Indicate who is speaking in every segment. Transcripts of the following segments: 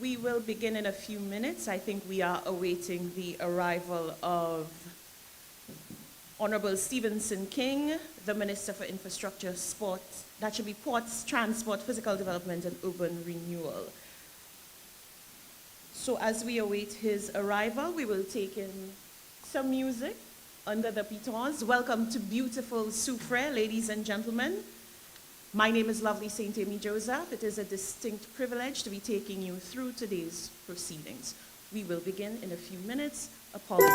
Speaker 1: We will begin in a few minutes. I think we are awaiting the arrival of Honorable Stevenson King, the Minister for Infrastructure, Sport, that should be Ports, Transport, Physical Development, and Urban Renewal. So as we await his arrival, we will take in some music under the pitons. Welcome to beautiful Soufriere, ladies and gentlemen. My name is Lovely St. Amy Joseph. It is a distinct privilege to be taking you through today's proceedings. We will begin in a few minutes. Apologies.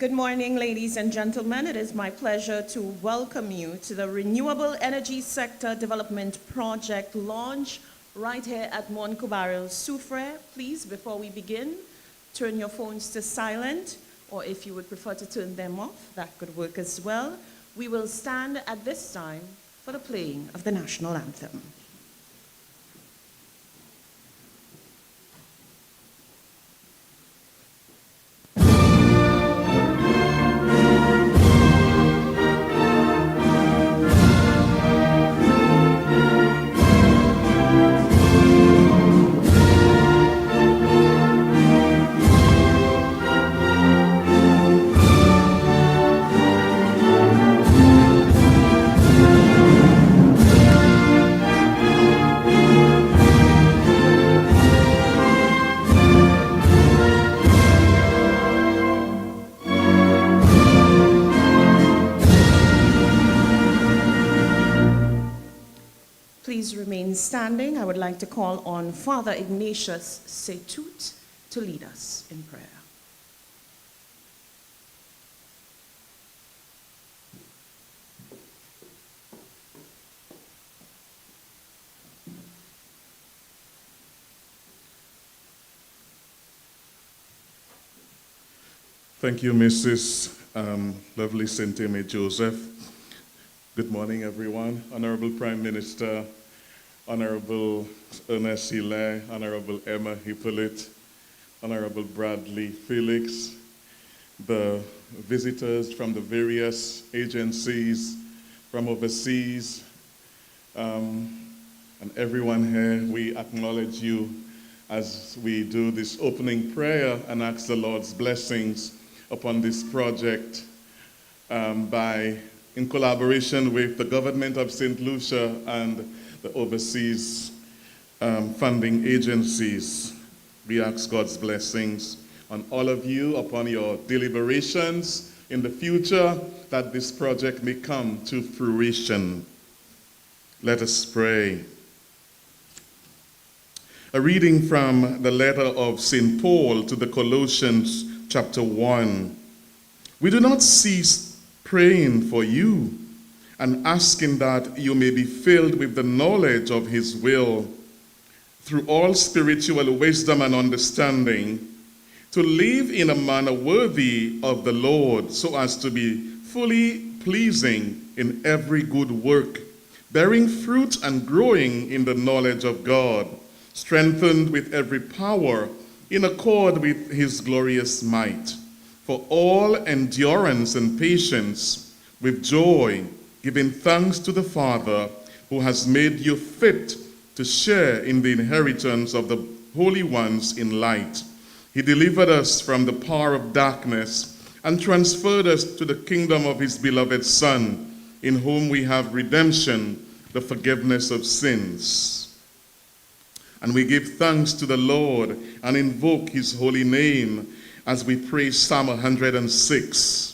Speaker 1: Good morning, ladies and gentlemen. It is my pleasure to welcome you to the Renewable Energy Sector Development Project launch right here at Morne Coubaril, Soufriere. Please, before we begin, turn your phones to silent, or if you would prefer to turn them off, that could work as well. We will stand at this time for the playing of the national anthem. Please remain standing. I would like to call on Father Ignatius Setut to lead us in prayer.
Speaker 2: Thank you, Mrs. Lovely St. Amy Joseph. Good morning, everyone. Honorable Prime Minister, Honorable Ernest Hilaire, Honorable Emma Hippolyte, Honorable Bradley Felix, the visitors from the various agencies from overseas, and everyone here, we acknowledge you as we do this opening prayer and ask the Lord's blessings upon this project in collaboration with the government of St. Lucia and the overseas funding agencies. We ask God's blessings on all of you, upon your deliberations in the future, that this project may come to fruition. Let us pray. A reading from the letter of St. Paul to the Colossians, chapter 1. We do not cease praying for you and asking that you may be filled with the knowledge of his will, through all spiritual wisdom and understanding, to live in a manner worthy of the Lord, so as to be fully pleasing in every good work, bearing fruit and growing in the knowledge of God, strengthened with every power in accord with his glorious might, for all endurance and patience with joy, giving thanks to the Father, who has made you fit to share in the inheritance of the holy ones in light. He delivered us from the power of darkness and transferred us to the kingdom of his beloved Son, in whom we have redemption, the forgiveness of sins. And we give thanks to the Lord and invoke his holy name as we pray Psalm 106.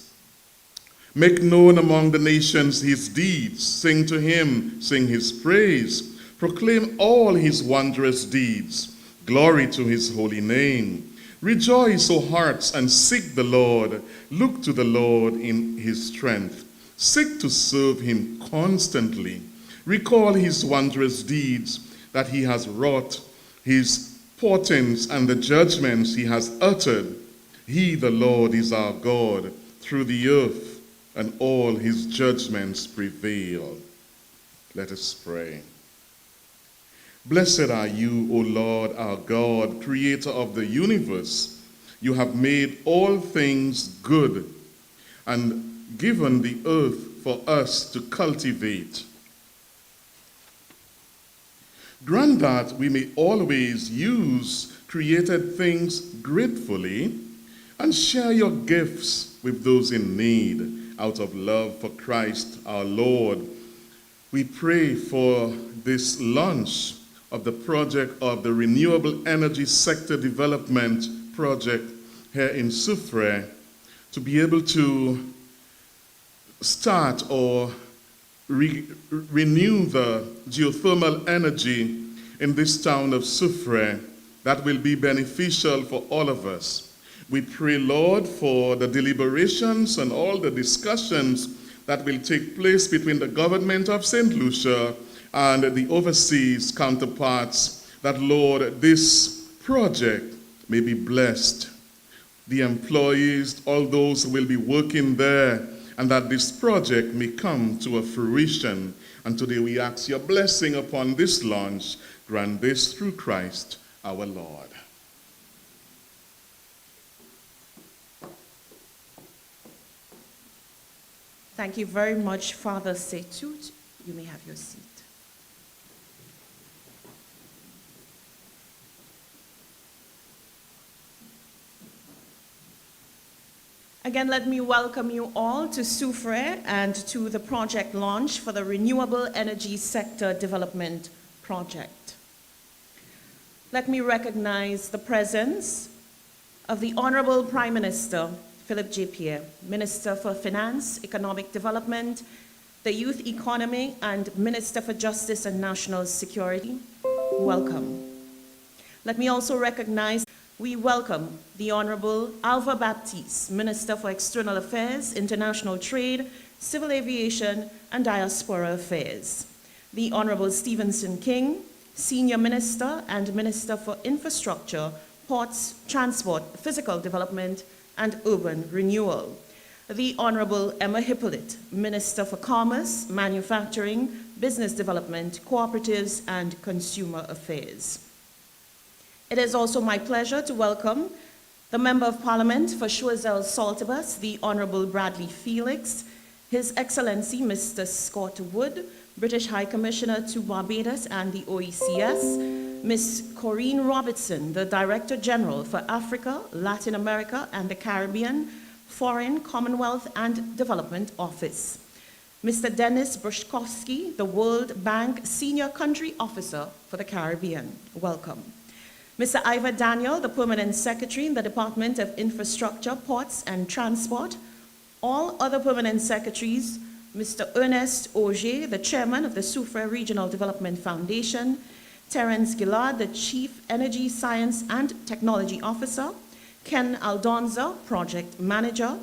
Speaker 2: Make known among the nations his deeds. Sing to him, sing his praise. Proclaim all his wondrous deeds. Glory to his holy name. Rejoice, O hearts, and seek the Lord. Look to the Lord in his strength. Seek to serve him constantly. Recall his wondrous deeds that he has wrought, his portents and the judgments he has uttered. He, the Lord, is our God through the earth, and all his judgments prevail. Let us pray. Blessed are you, O Lord, our God, creator of the universe. You have made all things good and given the earth for us to cultivate. Grant that we may always use created things gratefully and share your gifts with those in need, out of love for Christ our Lord. We pray for this launch of the project of the Renewable Energy Sector Development Project here in Soufriere, to be able to start or renew the geothermal energy in this town of Soufriere that will be beneficial for all of us. We pray, Lord, for the deliberations and all the discussions that will take place between the government of St. Lucia and the overseas counterparts, that, Lord, this project may be blessed. The employees, all those who will be working there, and that this project may come to a fruition. And today we ask your blessing upon this launch. Grant this through Christ our Lord.
Speaker 1: Thank you very much, Father Setut. You may have your seat. Again, let me welcome you all to Soufriere and to the project launch for the Renewable Energy Sector Development Project. Let me recognize the presence of the Honorable Prime Minister, Philip J. Pierre, Minister for Finance, Economic Development, the Youth Economy, and Minister for Justice and National Security. Welcome. Let me also recognize, we welcome the Honorable Alva Baptiste, Minister for External Affairs, International Trade, Civil Aviation, and Diaspora Affairs. The Honorable Stevenson King, Senior Minister and Minister for Infrastructure, Ports, Transport, Physical Development, and Urban Renewal. The Honorable Emma Hippolyte, Minister for Commerce, Manufacturing, Business Development, Cooperatives, and Consumer Affairs. It is also my pleasure to welcome the Member of Parliament for Choiseul Saltibus, the Honorable Bradley Felix, His Excellency Mr. Scott Wood, British High Commissioner to Barbados and the OECS, Ms. Corinne Robertson, the Director General for Africa, Latin America, and the Caribbean, Foreign, Commonwealth, and Development Office, Mr. Dennis Brushkovsky, the World Bank Senior Country Officer for the Caribbean. Welcome. Mr. Ivor Daniel, the Permanent Secretary in the Department of Infrastructure, Ports, and Transport. All other Permanent Secretaries, Mr. Ernest Auger, the Chairman of the Soufriere Regional Development Foundation, Terence Gillard, the Chief Energy, Science, and Technology Officer, Ken Aldonza, Project Manager,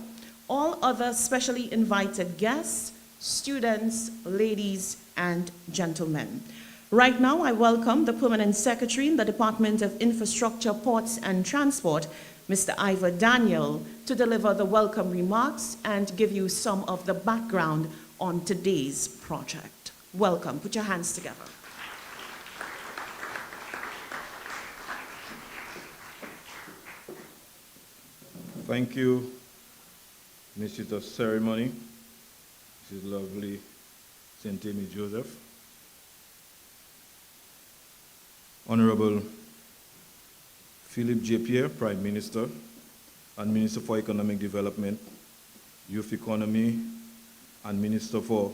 Speaker 1: all other specially invited guests, students, ladies, and gentlemen. Right now, I welcome the Permanent Secretary in the Department of Infrastructure, Ports, and Transport, Mr. Ivor Daniel, to deliver the welcome remarks and give you some of the background on today's project. Welcome. Put your hands together.
Speaker 3: Thank you, Mrs. of Ceremony, Mrs. Lovely St. Amy Joseph. Honorable Philip J. Pierre, Prime Minister and Minister for Economic Development, Youth Economy, and Minister for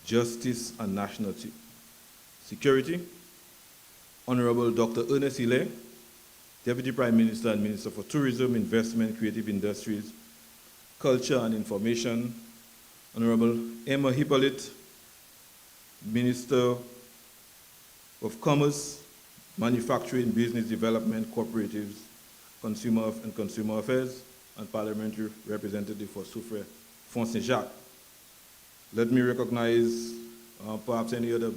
Speaker 3: Justice and National Security. Honorable Dr. Ernest Ile, Deputy Prime Minister and Minister for Tourism, Investment, Creative Industries, Culture and Information. Honorable Emma Hippolyte, Minister of Commerce, Manufacturing, Business Development, Cooperatives, Consumer Affairs, and Parliamentary Representative for Soufriere, Font Saint-Jacques. Let me recognize perhaps any other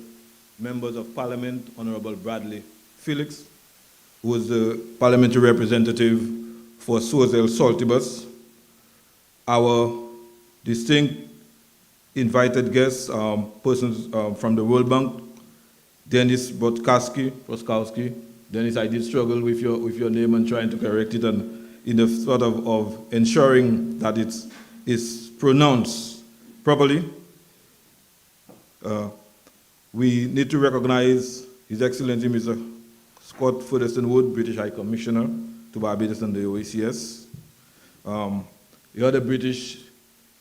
Speaker 3: members of Parliament. Honorable Bradley Felix, who is the Parliamentary Representative for Choiseul Saltibus. Our distinct invited guests, persons from the World Bank, Dennis Brushkovsky. Dennis, I did struggle with your name and trying to correct it, and in the sort of ensuring that it's pronounced properly. We need to recognize His Excellency Mr. Scott Featherstone Wood, British High Commissioner to Barbados and the OECS. The other British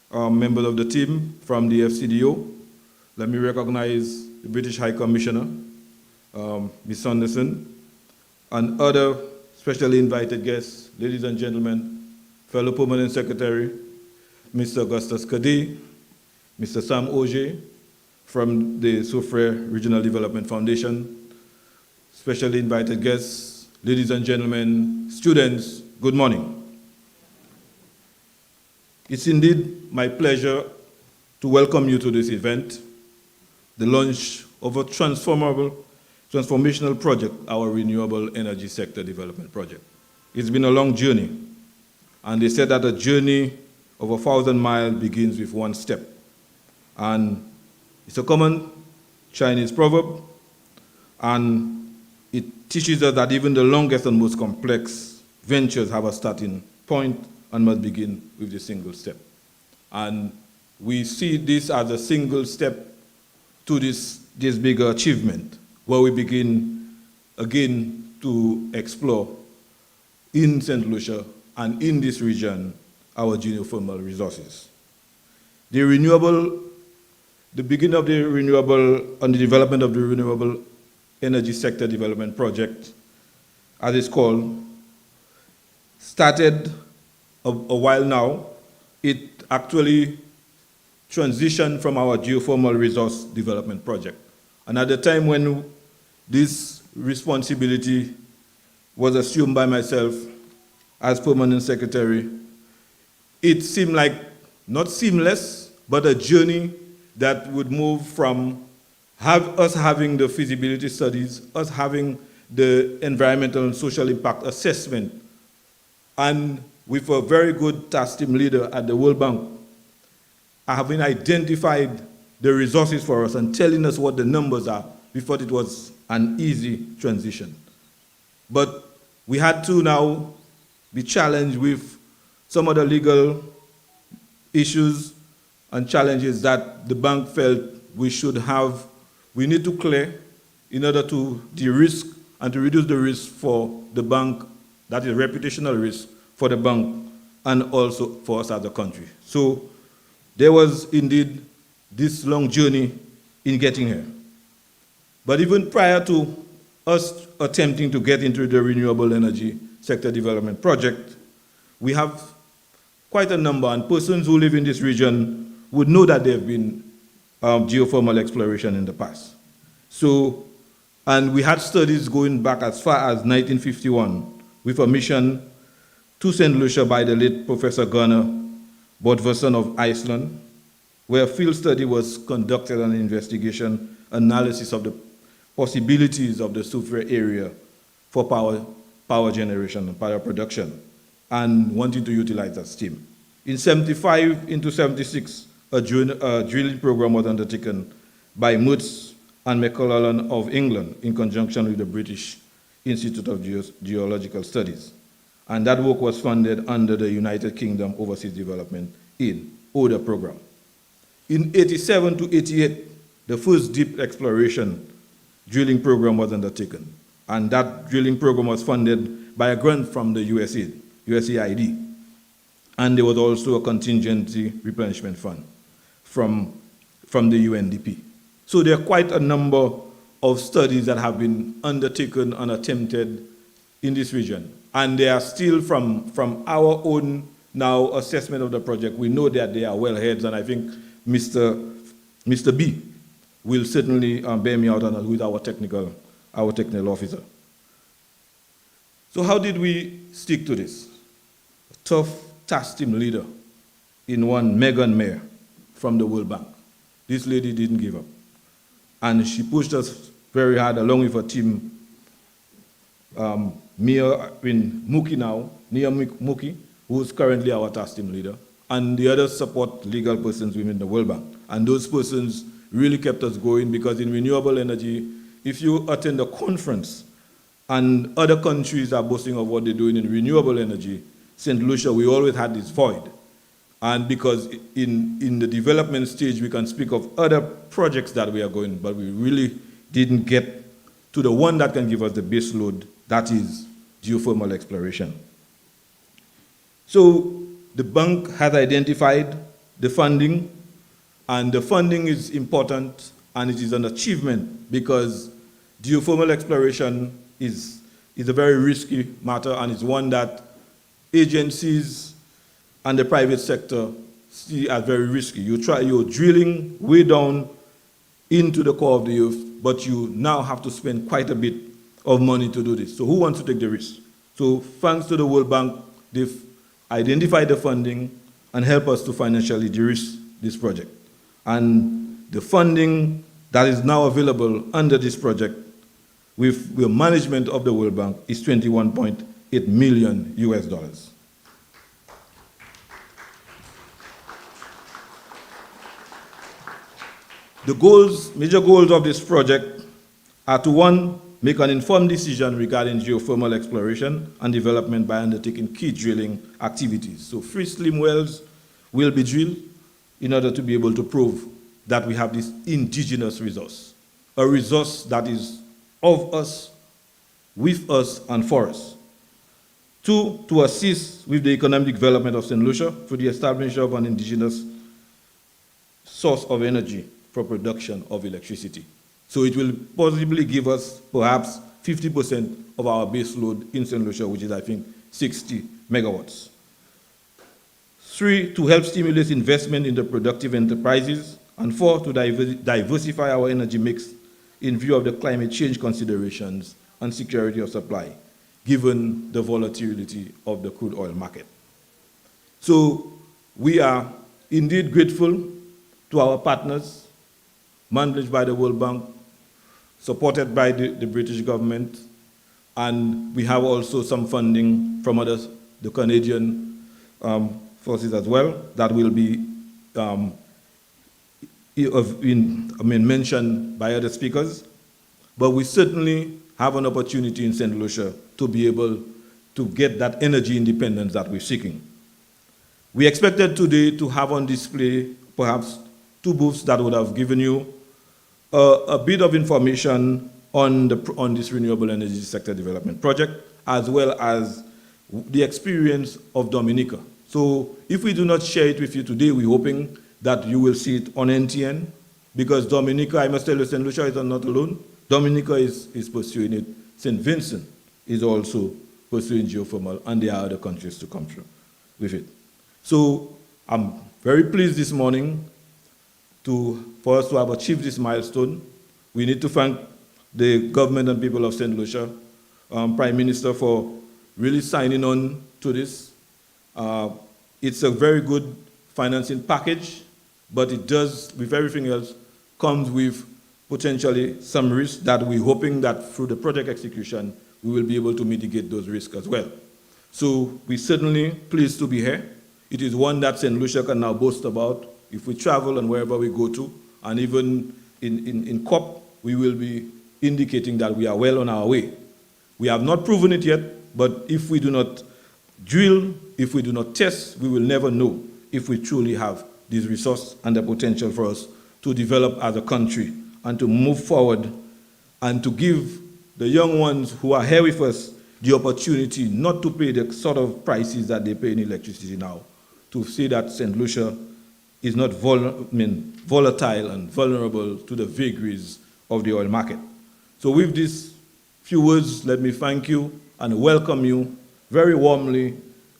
Speaker 3: members of the team from the FCDO. Let me recognize the British High Commissioner, Ms. Sanderson, and other specially invited guests, ladies and gentlemen, fellow Permanent Secretary, Mr. Augustus Kadi, Mr. Sam Auger from the Soufriere Regional Development Foundation, specially invited guests, ladies and gentlemen, students, good morning. It's indeed my pleasure to welcome you to this event, the launch of a transformational project, our Renewable Energy Sector Development Project. It's been a long journey, and they said that a journey of 1,000 miles begins with one step. And it's a common Chinese proverb, and it teaches us that even the longest and most complex ventures have a starting point and must begin with the single step. And we see this as a single step to this bigger achievement, where we begin again to explore in St. Lucia and in this region our geothermal resources. The beginning of the renewable and the development of the Renewable Energy Sector Development Project, as it's called, started a while now. It actually transitioned from our geothermal resource development project. And at the time when this responsibility was assumed by myself as permanent secretary, it seemed like, not seamless, but a journey that would move from us having the feasibility studies, us having the environmental and social impact assessment, and with a very good task team leader at the World Bank, having identified the resources for us and telling us what the numbers are, we thought it was an easy transition. But we had to now be challenged with some of the legal issues and challenges that the bank felt we need to clear in order to de-risk and to reduce the risk for the bank, that is reputational risk for the bank and also for us as a country. So there was indeed this long journey in getting here. But even prior to us attempting to get into the Renewable Energy Sector Development Project, we have quite a number, and persons who live in this region would know that there have been geothermal exploration in the past. So, and we had studies going back as far as 1951 with a mission to St. Lucia by the late Professor Gunnar Bodvarsson of Iceland, where a field study was conducted on investigation analysis of the possibilities of the Soufriere area for power generation and power production, and wanting to utilize that steam. In 75 into 76, a drilling program was undertaken by Moots and McCullough of England in conjunction with the British Institute of Geological Studies. And that work was funded under the United Kingdom Overseas Development Aid, ODA program. In 87 to 88, the first deep exploration drilling program was undertaken. And that drilling program was funded by a grant from the USAID. And there was also a contingency replenishment fund from the UNDP. So there are quite a number of studies that have been undertaken and attempted in this region. And they are still from our own now assessment of the project. We know that they are wellheads, and I think Mr. B will certainly bear me out on it with our technical officer. So how did we stick to this? A tough task team leader in one, Megan Mayer from the World Bank. This lady didn't give up. And she pushed us very hard along with her team. Nia Muki, who is currently our task team leader, and the other support legal persons within the World Bank. And those persons really kept us going, because in renewable energy, if you attend a conference and other countries are boasting of what they're doing in renewable energy, St. Lucia, we always had this void. And because in the development stage, we can speak of other projects that we are going, but we really didn't get to the one that can give us the base load, that is geothermal exploration. So the bank has identified the funding, and the funding is important, and it is an achievement, because geothermal exploration is a very risky matter, and it's one that agencies and the private sector see as very risky. You're drilling way down into the core of the earth, but you now have to spend quite a bit of money to do this. So who wants to take the risk? So thanks to the World Bank, they've identified the funding and help us to financially de-risk this project. And the funding that is now available under this project with the management of the World Bank is $21.8 million US. The goals, major goals of this project are to, one, make an informed decision regarding geothermal exploration and development by undertaking key drilling activities. So 3 slim wells will be drilled in order to be able to prove that we have this indigenous resource, a resource that is of us, with us, and for us. 2, to assist with the economic development of St. Lucia through the establishment of an indigenous source of energy for production of electricity. So it will possibly give us perhaps 50% of our base load in St. Lucia, which is, I think, 60 megawatts. 3, to help stimulate investment in the productive enterprises. And 4, to diversify our energy mix in view of the climate change considerations and security of supply, given the volatility of the crude oil market. So we are indeed grateful to our partners, managed by the World Bank, supported by the British government, and we have also some funding from others, the Canadian forces as well, that will be mentioned by other speakers. But we certainly have an opportunity in St. Lucia to be able to get that energy independence that we're seeking. We expected today to have on display perhaps 2 booths that would have given you a bit of information on this renewable energy sector development project, as well as the experience of Dominica. So if we do not share it with you today, we're hoping that you will see it on NTN, because Dominica, I must tell you, St. Lucia is not alone. Dominica is pursuing it. St. Vincent is also pursuing geothermal, and there are other countries to come through with it. So I'm very pleased this morning for us to have achieved this milestone. We need to thank the government and people of St. Lucia, Prime Minister, for really signing on to this. It's a very good financing package, but it does, with everything else, comes with potentially some risks that we're hoping that through the project execution, we will be able to mitigate those risks as well. So we're certainly pleased to be here. It is one that St. Lucia can now boast about. If we travel and wherever we go to, and even in COP, we will be indicating that we are well on our way. We have not proven it yet, but if we do not drill, if we do not test, we will never know if we truly have this resource and the potential for us to develop as a country and to move forward and to give the young ones who are here with us the opportunity not to pay the sort of prices that they pay in electricity now, to see that St. Lucia is not volatile and vulnerable to the vagaries of the oil market. So with these few words, let me thank you and welcome you very warmly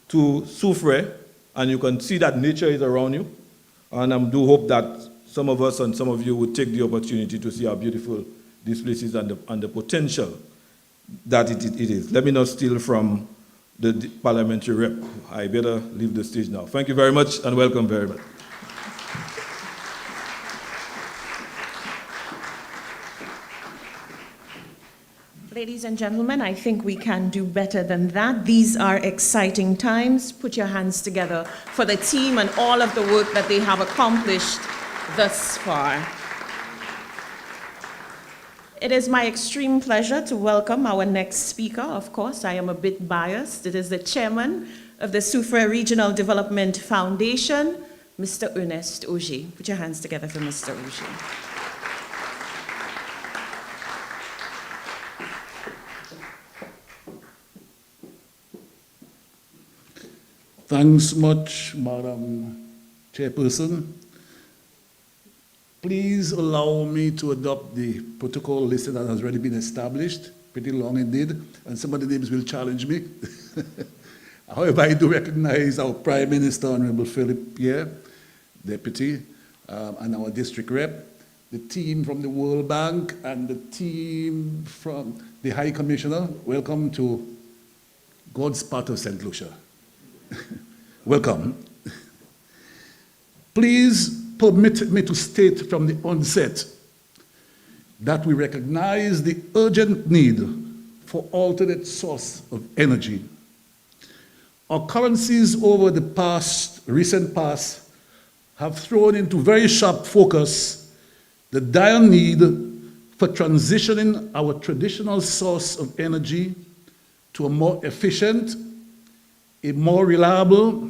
Speaker 3: to Soufriere, and you can see that nature is around you, and I do hope that some of us and some of you would take the opportunity to see how beautiful this place is and the potential that it is. Let me not steal from the parliamentary rep. I better leave the stage now. Thank you very much and welcome very much.
Speaker 1: Ladies and gentlemen, I think we can do better than that. These are exciting times. Put your hands together for the team and all of the work that they have accomplished thus far. It is my extreme pleasure to welcome our next speaker. Of course, I am a bit biased. It is the chairman of the Soufriere Regional Development Foundation, Mr. Ernest Auger. Put your hands together for Mr. Auger.
Speaker 4: Thanks much, Madam Chairperson. Please allow me to adopt the protocol list that has already been established, pretty long indeed, and some of the names will challenge me. However, I do recognize our Prime Minister, Honorable Philip Pierre, Deputy, and our District Rep, the team from the World Bank, and the team from the High Commissioner. Welcome to God's part of St. Lucia. Welcome. Please permit me to state from the onset that we recognize the urgent need for alternate source of energy. Occurrences over the recent past have thrown into very sharp focus the dire need for transitioning our traditional source of energy to a more efficient, a more reliable,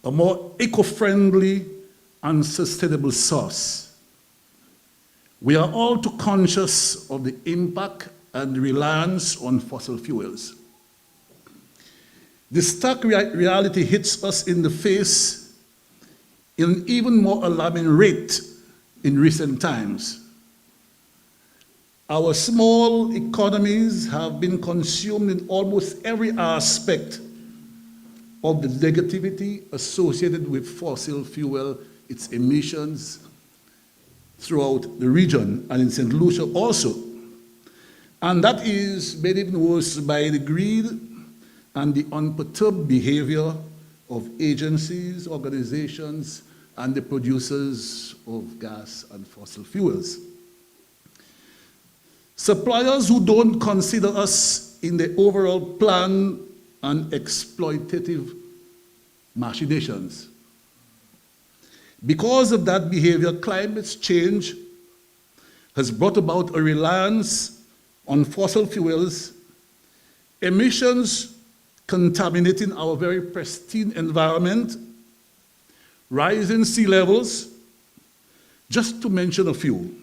Speaker 4: a more eco-friendly and sustainable source. We are all too conscious of the impact and reliance on fossil fuels. The stark reality hits us in the face in an even more alarming rate in recent times. Our small economies have been consumed in almost every aspect of the negativity associated with fossil fuel, its emissions throughout the region and in St. Lucia also. And that is made even worse by the greed and the unperturbed behavior of agencies, organizations, and the producers of gas and fossil fuels. Suppliers who don't consider us in the overall plan and exploitative machinations. Because of that behavior, climate change has brought about a reliance on fossil fuels, emissions contaminating our very pristine environment, rising sea levels, just to mention a few.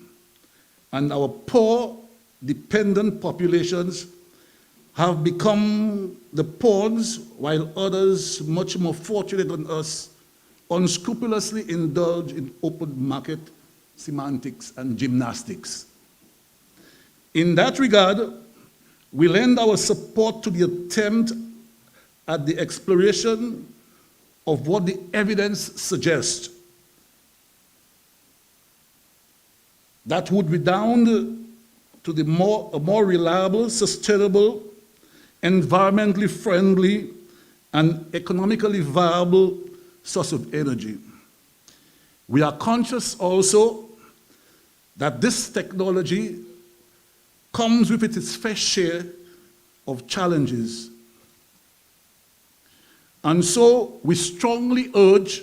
Speaker 4: And our poor, dependent populations have become the pawns, while others, much more fortunate than us, unscrupulously indulge in open market semantics and gymnastics. In that regard, we lend our support to the attempt at the exploration of what the evidence suggests that would redound to a more reliable, sustainable, environmentally friendly, and economically viable source of energy. We are conscious also that this technology comes with its fair share of challenges. And so we strongly urge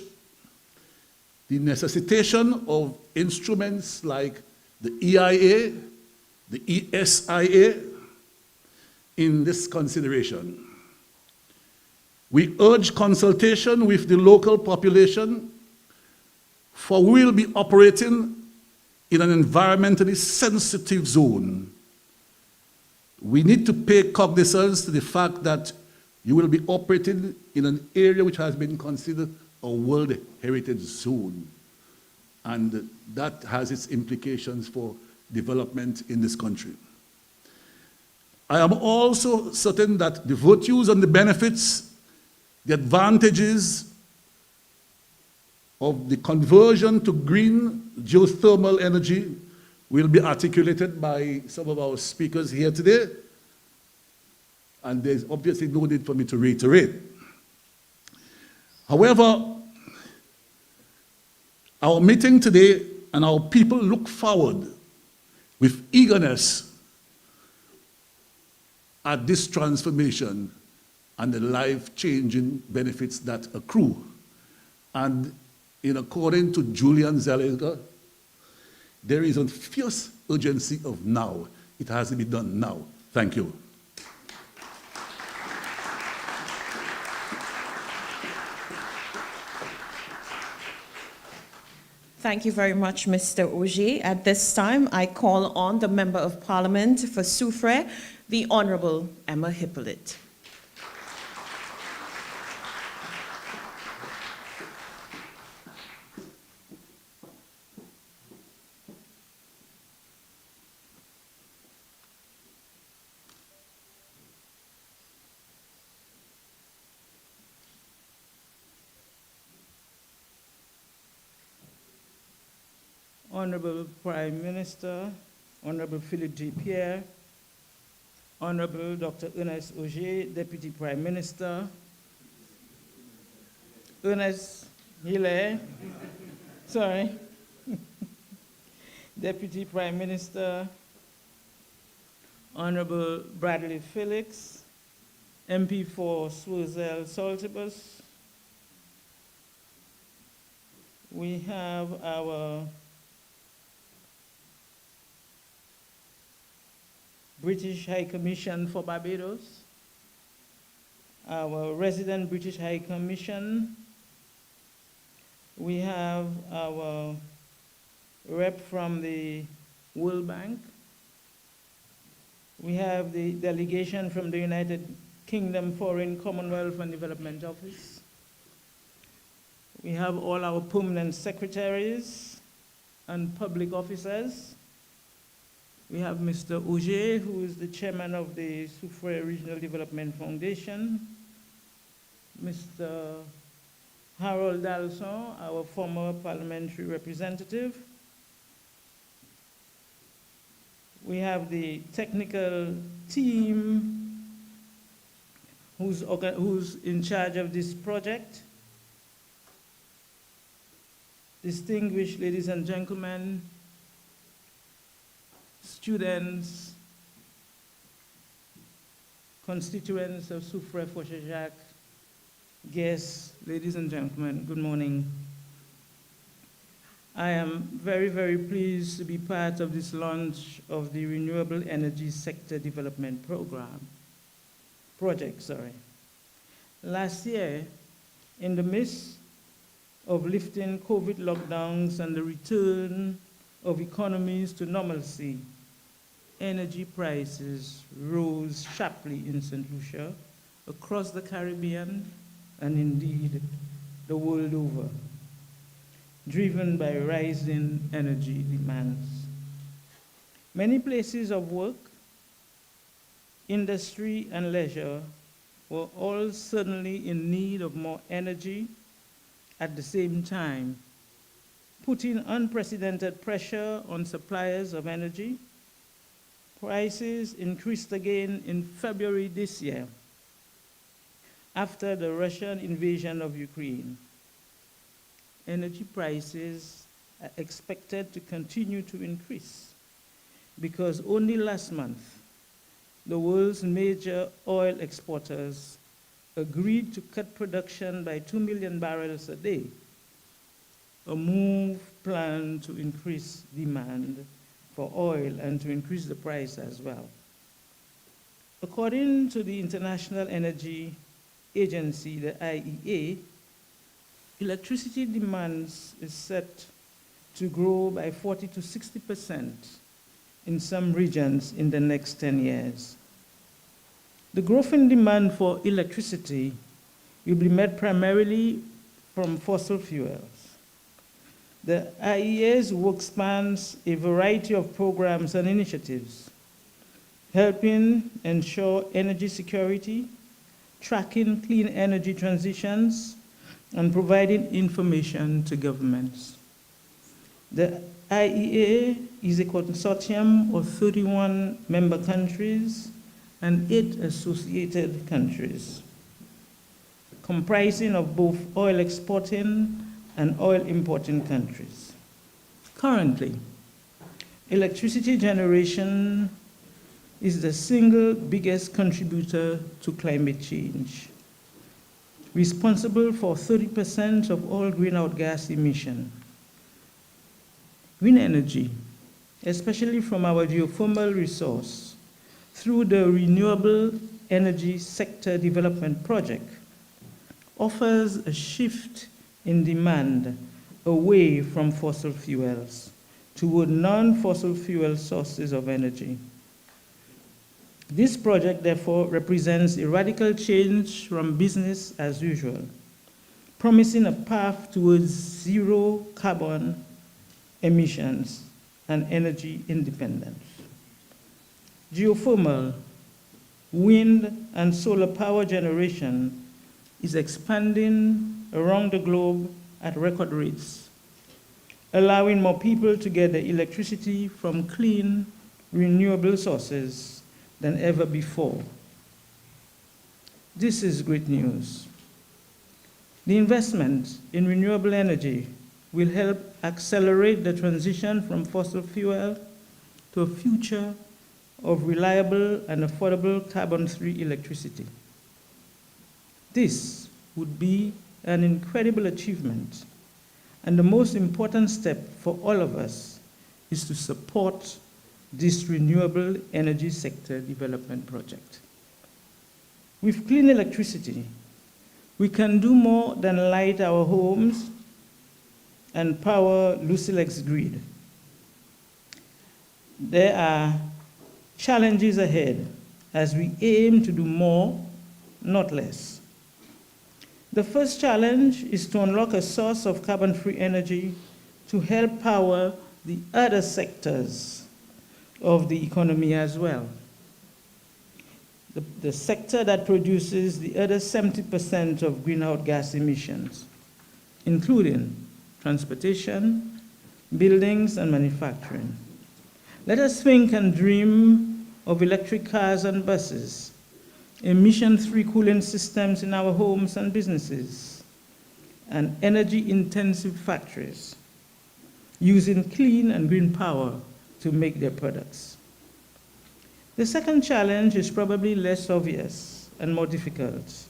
Speaker 4: the necessitation of instruments like the EIA, the ESIA, in this consideration. We urge consultation with the local population, for we will be operating in an environmentally sensitive zone. We need to pay cognizance to the fact that you will be operating in an area which has been considered a World Heritage Zone. And that has its implications for development in this country. I am also certain that the virtues and the benefits, the advantages of the conversion to green geothermal energy will be articulated by some of our speakers here today, and there's obviously no need for me to reiterate. However, our meeting today and our people look forward with eagerness at this transformation and the life-changing benefits that accrue. And in according to Julian Zeliger, there is a fierce urgency of now. It has to be done now. Thank you.
Speaker 1: Thank you very much, Mr. Auger. At this time, I call on the Member of Parliament for Soufriere, the Honorable Emma Hippolyte.
Speaker 5: Honorable Prime Minister, Honorable Philip G. Pierre, Honorable Dr. Ernest Auger, Deputy Prime Minister. Ernest Hilaire, sorry. Deputy Prime Minister, Honorable Bradley Felix, MP for Soufriere Saltibus. We have our British High Commission for Barbados, our resident British High Commission. We have our rep from the World Bank. We have the delegation from the United Kingdom Foreign, Commonwealth and Development Office. We have all our permanent secretaries and public officers. We have Mr. Auger, who is the chairman of the Soufriere Regional Development Foundation. Mr. Harold Dalson, our former parliamentary representative. We have the technical team who's in charge of this project. Distinguished ladies and gentlemen, students, constituents of Soufriere Foshe-Jacques, guests, ladies and gentlemen, good morning. I am very, very pleased to be part of this launch of the Renewable Energy Sector Development Project. Last year, in the midst of lifting COVID lockdowns and the return of economies to normalcy, energy prices rose sharply in St. Lucia, across the Caribbean, and indeed the world over, driven by rising energy demands. Many places of work, industry, and leisure were all suddenly in need of more energy at the same time, putting unprecedented pressure on suppliers of energy. Prices increased again in February this year after the Russian invasion of Ukraine. Energy prices are expected to continue to increase because only last month, the world's major oil exporters agreed to cut production by 2 million barrels a day, a move planned to increase demand for oil and to increase the price as well. According to the International Energy Agency, the IEA, electricity demands is set to grow by 40 to 60% in some regions in the next 10 years. The growth in demand for electricity will be met primarily from fossil fuels. The IEA's work spans a variety of programs and initiatives, helping ensure energy security, tracking clean energy transitions, and providing information to governments. The IEA is a consortium of 31 member countries and 8 associated countries, comprising of both oil exporting and oil importing countries. Currently, electricity generation is the single biggest contributor to climate change, responsible for 30% of all greenhouse gas emission. Wind energy, especially from our geothermal resource, through the Renewable Energy Sector Development Project, offers a shift in demand away from fossil fuels toward non-fossil fuel sources of energy. This project, therefore, represents a radical change from business as usual, promising a path towards zero carbon emissions and energy independence. Geothermal, wind, and solar power generation is expanding around the globe at record rates, allowing more people to get their electricity from clean, renewable sources than ever before. This is great news. The investment in renewable energy will help accelerate the transition from fossil fuel to a future of reliable and affordable carbon-free electricity. This would be an incredible achievement, and the most important step for all of us is to support this renewable energy sector development project. With clean electricity, we can do more than light our homes and power Lucilex grid. There are challenges ahead as we aim to do more, not less. The first challenge is to unlock a source of carbon-free energy to help power the other sectors of the economy as well. The sector that produces the other 70% of greenhouse gas emissions, including transportation, buildings, and manufacturing. Let us think and dream of electric cars and buses, emission-free cooling systems in our homes and businesses, and energy-intensive factories using clean and green power to make their products. The second challenge is probably less obvious and more difficult.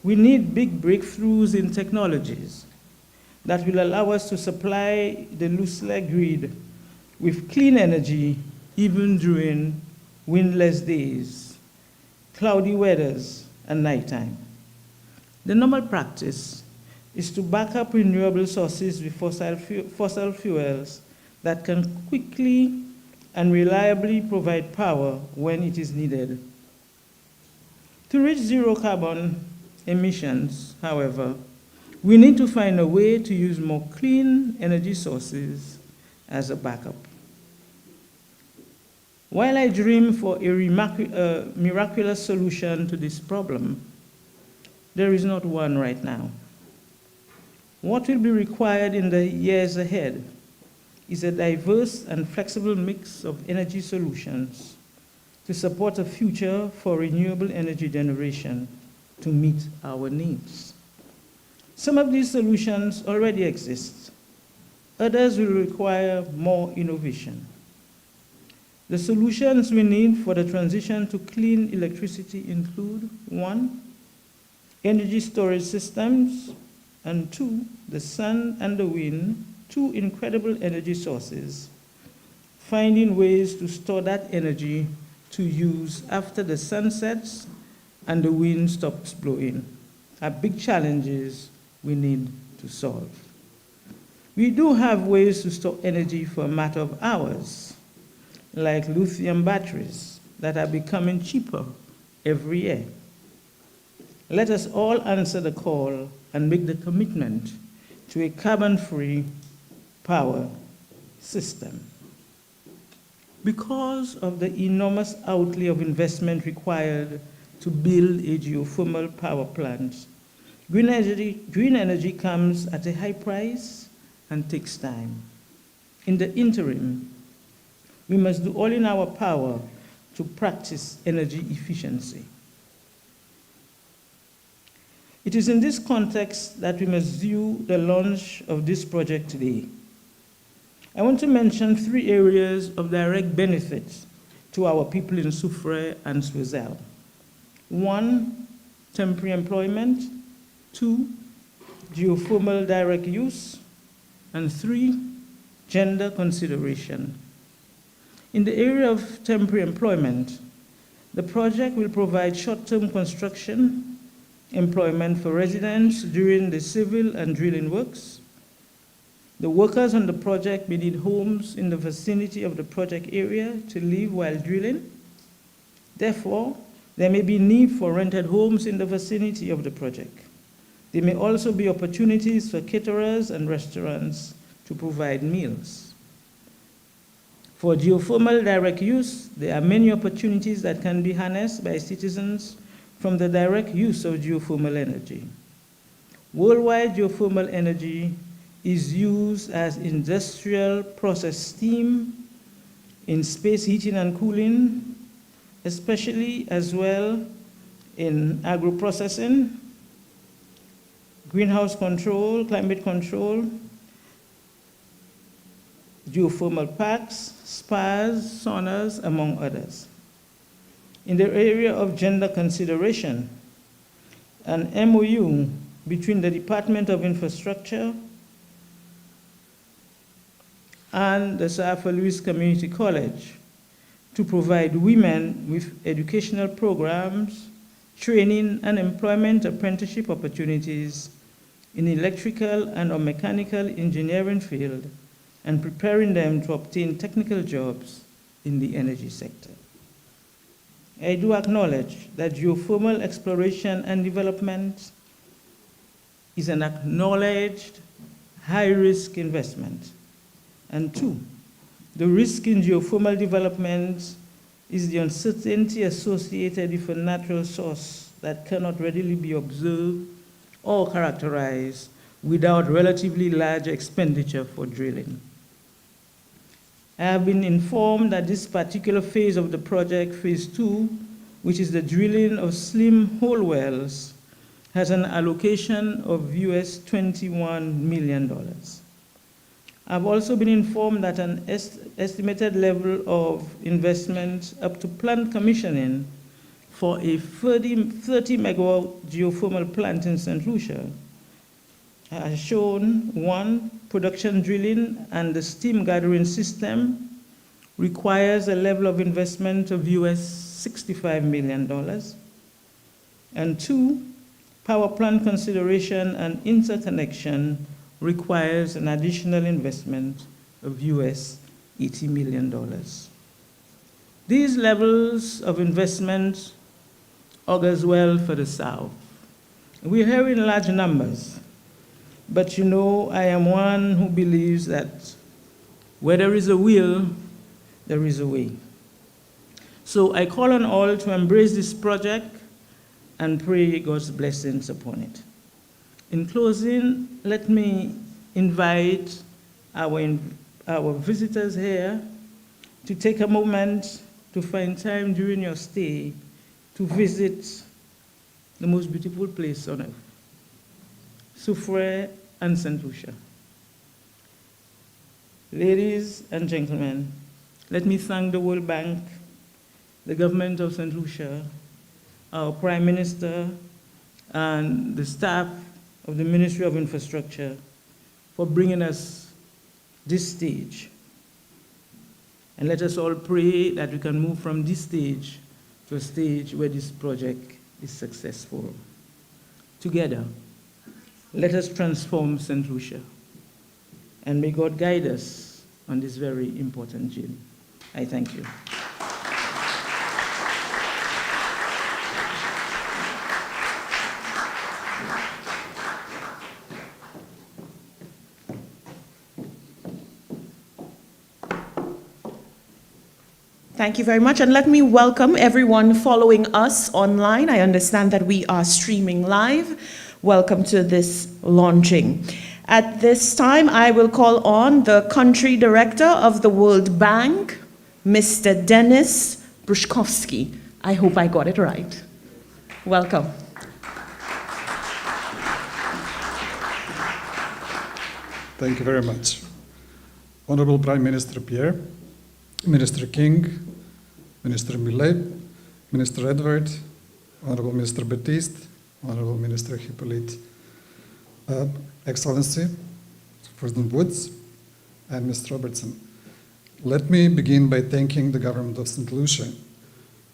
Speaker 5: We need big breakthroughs in technologies that will allow us to supply the Lucilex grid with clean energy even during windless days, cloudy weathers, and nighttime. The normal practice is to back up renewable sources with fossil fuels that can quickly and reliably provide power when it is needed. To reach zero carbon emissions, however, we need to find a way to use more clean energy sources as a backup. While I dream for a miraculous solution to this problem, there is not one right now. What will be required in the years ahead is a diverse and flexible mix of energy solutions to support a future for renewable energy generation to meet our needs. Some of these solutions already exist. Others will require more innovation. The solutions we need for the transition to clean electricity include 1, energy storage systems, and 2, the sun and the wind, 2 incredible energy sources, finding ways to store that energy to use after the sun sets and the wind stops blowing are big challenges we need to solve. We do have ways to store energy for a matter of hours, like lithium batteries that are becoming cheaper every year. Let us all answer the call and make the commitment to a carbon-free power system. Because of the enormous outlay of investment required to build a geothermal power plant, green energy comes at a high price and takes time. In the interim, we must do all in our power to practice energy efficiency. It is in this context that we must view the launch of this project today. I want to mention 3 areas of direct benefit to our people in Soufriere and Soufriere. 1, temporary employment. 2, geothermal direct use. And 3, gender consideration. In the area of temporary employment, the project will provide short-term construction, employment for residents during the civil and drilling works. The workers on the project may need homes in the vicinity of the project area to live while drilling. Therefore, there may be need for rented homes in the vicinity of the project. There may also be opportunities for caterers and restaurants to provide meals. For geothermal direct use, there are many opportunities that can be harnessed by citizens from the direct use of geothermal energy. Worldwide, geothermal energy is used as industrial process steam, in space heating and cooling, especially as well in agro-processing, greenhouse control, climate control, geothermal parks, spas, saunas, among others. In the area of gender consideration, an MOU between the Department of Infrastructure and the Soufriere Louis Community College to provide women with educational programs, training and employment apprenticeship opportunities in electrical and or mechanical engineering field and preparing them to obtain technical jobs in the energy sector. I do acknowledge that geothermal exploration and development is an acknowledged high-risk investment. And two, the risk in geothermal development is the uncertainty associated with a natural source that cannot readily be observed or characterized without relatively large expenditure for drilling. I have been informed that this particular phase of the project, phase 2, which is the drilling of slim hole wells, has an allocation of US $21 million. I've also been informed that an estimated level of investment up to plant commissioning for a 30 megawatt geothermal plant in St. Lucia has shown, one, production drilling and the steam gathering system requires a level of investment of US $65 million. And two, power plant consideration and interconnection requires an additional investment of US $80 million. These levels of investment augurs well for the South. We're hearing large numbers, but you know, I am one who believes that where there is a will, there is a way. So I call on all to embrace this project and pray God's blessings upon it. In closing, let me invite our visitors here to take a moment to find time during your stay to visit the most beautiful place on earth, Soufriere and St. Lucia. Ladies and gentlemen, let me thank the World Bank, the government of St. Lucia, our Prime Minister, and the staff of the Ministry of Infrastructure for bringing us this stage. And let us all pray that we can move from this stage to a stage where this project is successful. Together, let us transform St. Lucia, and may God guide us on this very important journey. I thank you.
Speaker 1: Thank you very much, and let me welcome everyone following us online. I understand that we are streaming live. Welcome to this launching. At this time, I will call on the Country Director of the World Bank, Mr. Denis Bruszkowski. I hope I got it right. Welcome.
Speaker 6: Thank you very much. Honorable Prime Minister Pierre, Minister King, Minister Millet, Minister Edward, Honorable Minister Baptiste, Honorable Minister Hippolyte, Excellency, President Woods, and Mr. Robertson. Let me begin by thanking the government of St. Lucia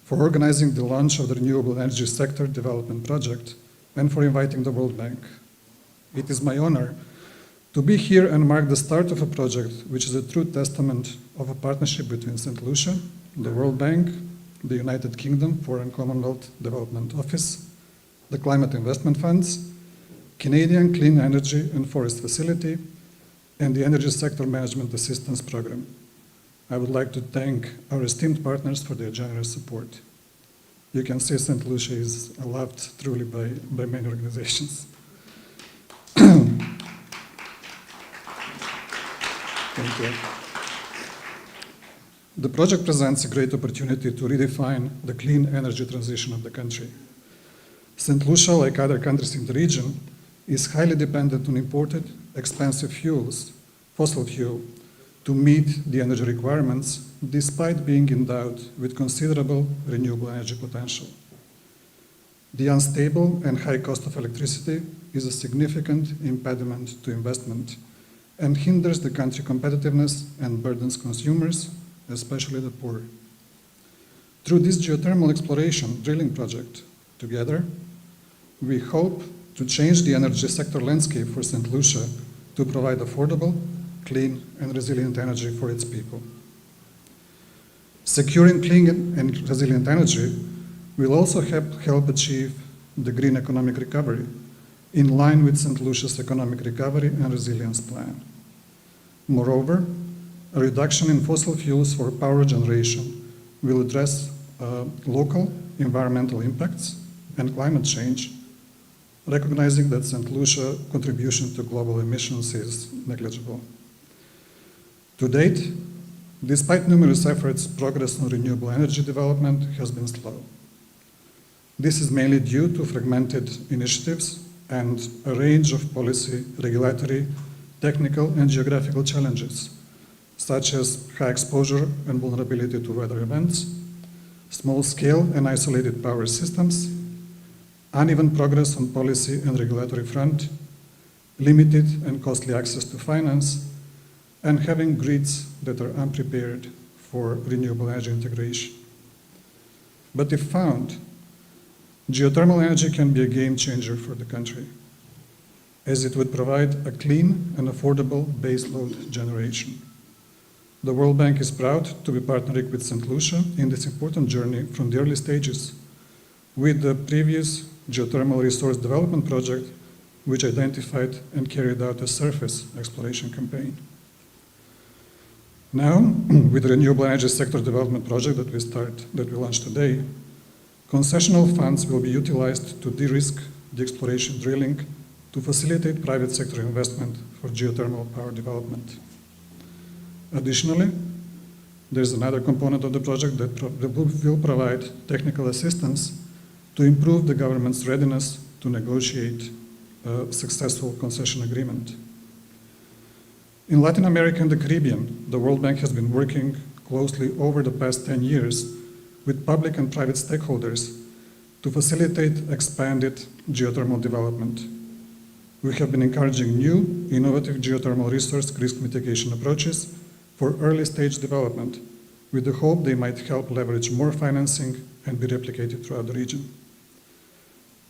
Speaker 6: for organizing the launch of the Renewable Energy Sector Development Project and for inviting the World Bank. It is my honor to be here and mark the start of a project which is a true testament of a partnership between St. Lucia, the World Bank, the United Kingdom Foreign Commonwealth Development Office, the Climate Investment Funds, Canadian Clean Energy and Forest Facility, and the Energy Sector Management Assistance Program. I would like to thank our esteemed partners for their generous support. You can see St. Lucia is loved truly by many organizations. Thank you. The project presents a great opportunity to redefine the clean energy transition of the country. St. Lucia, like other countries in the region, is highly dependent on imported, expensive fuels, fossil fuel, to meet the energy requirements, despite being endowed with considerable renewable energy potential. The unstable and high cost of electricity is a significant impediment to investment and hinders the country's competitiveness and burdens consumers, especially the poor. Through this geothermal exploration drilling project, together, we hope to change the energy sector landscape for St. Lucia to provide affordable, clean, and resilient energy for its people. Securing clean and resilient energy will also help achieve the green economic recovery in line with St. Lucia's economic recovery and resilience plan. Moreover, a reduction in fossil fuels for power generation will address local environmental impacts and climate change, recognizing that St. Lucia's contribution to global emissions is negligible. To date, despite numerous efforts, progress on renewable energy development has been slow. This is mainly due to fragmented initiatives and a range of policy, regulatory, technical, and geographical challenges, such as high exposure and vulnerability to weather events, small-scale and isolated power systems, uneven progress on policy and regulatory front, limited and costly access to finance, and having grids that are unprepared for renewable energy integration. But if found, geothermal energy can be a game changer for the country, as it would provide a clean and affordable baseload generation. The World Bank is proud to be partnering with St. Lucia in this important journey from the early stages with the previous geothermal resource development project, which identified and carried out a surface exploration campaign. Now, with the Renewable Energy Sector Development Project that we launched today, concessional funds will be utilized to de-risk the exploration drilling to facilitate private sector investment for geothermal power development. Additionally, there's another component of the project that will provide technical assistance to improve the government's readiness to negotiate a successful concession agreement. In Latin America and the Caribbean, the World Bank has been working closely over the past 10 years with public and private stakeholders to facilitate expanded geothermal development. We have been encouraging new, innovative geothermal resource risk mitigation approaches for early stage development, with the hope they might help leverage more financing and be replicated throughout the region.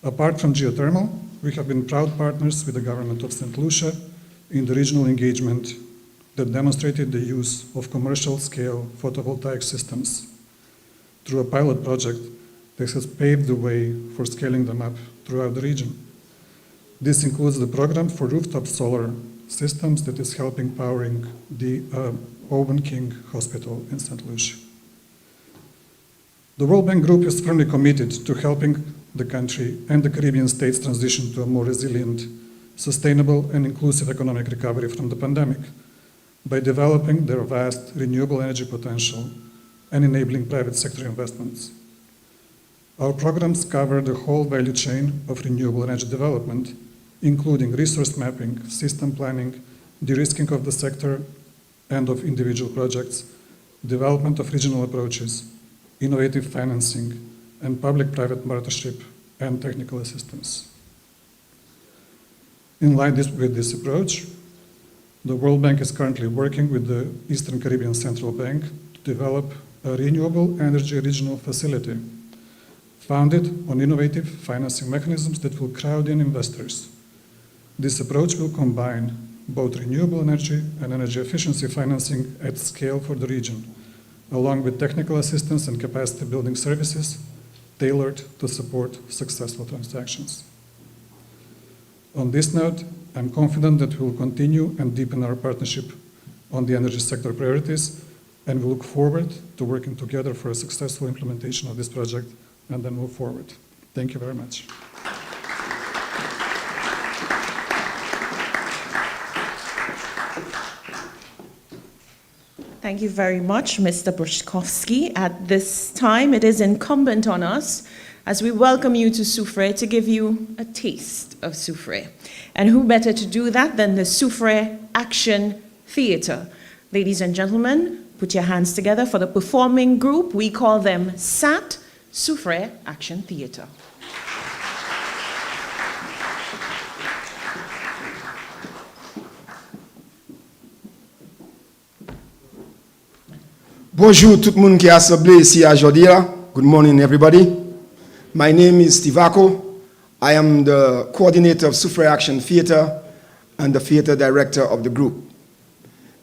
Speaker 6: Apart from geothermal, we have been proud partners with the government of St. Lucia in the regional engagement that demonstrated the use of commercial-scale photovoltaic systems through a pilot project that has paved the way for scaling them up throughout the region. This includes the program for rooftop solar systems that is helping powering the Owen King Hospital in St. Lucia. The World Bank Group is firmly committed to helping the country and the Caribbean states transition to a more resilient, sustainable, and inclusive economic recovery from the pandemic by developing their vast renewable energy potential and enabling private sector investments. Our programs cover the whole value chain of renewable energy development, including resource mapping, system planning, de-risking of the sector and of individual projects, development of regional approaches, innovative financing, and public-private partnership and technical assistance. In line with this approach, the World Bank is currently working with the Eastern Caribbean Central Bank to develop a renewable energy regional facility founded on innovative financing mechanisms that will crowd in investors. This approach will combine both renewable energy and energy efficiency financing at scale for the region, along with technical assistance and capacity building services tailored to support successful transactions. On this note, I'm confident that we will continue and deepen our partnership on the energy sector priorities, and we look forward to working together for a successful implementation of this project and then move forward. Thank you very much.
Speaker 1: Thank you very much, Mr. Bruszkowski. At this time, it is incumbent on us, as we welcome you to Soufriere, to give you a taste of Soufriere. And who better to do that than the Soufriere Action Theatre? Ladies and gentlemen, put your hands together for the performing group. We call them SAT, Soufriere Action Theatre.
Speaker 7: Bonjour tout le monde qui est assemblé ici aujourd'hui. Good morning everybody. My name is Stivako. I am the coordinator of Soufriere Action Theatre and the theatre director of the group.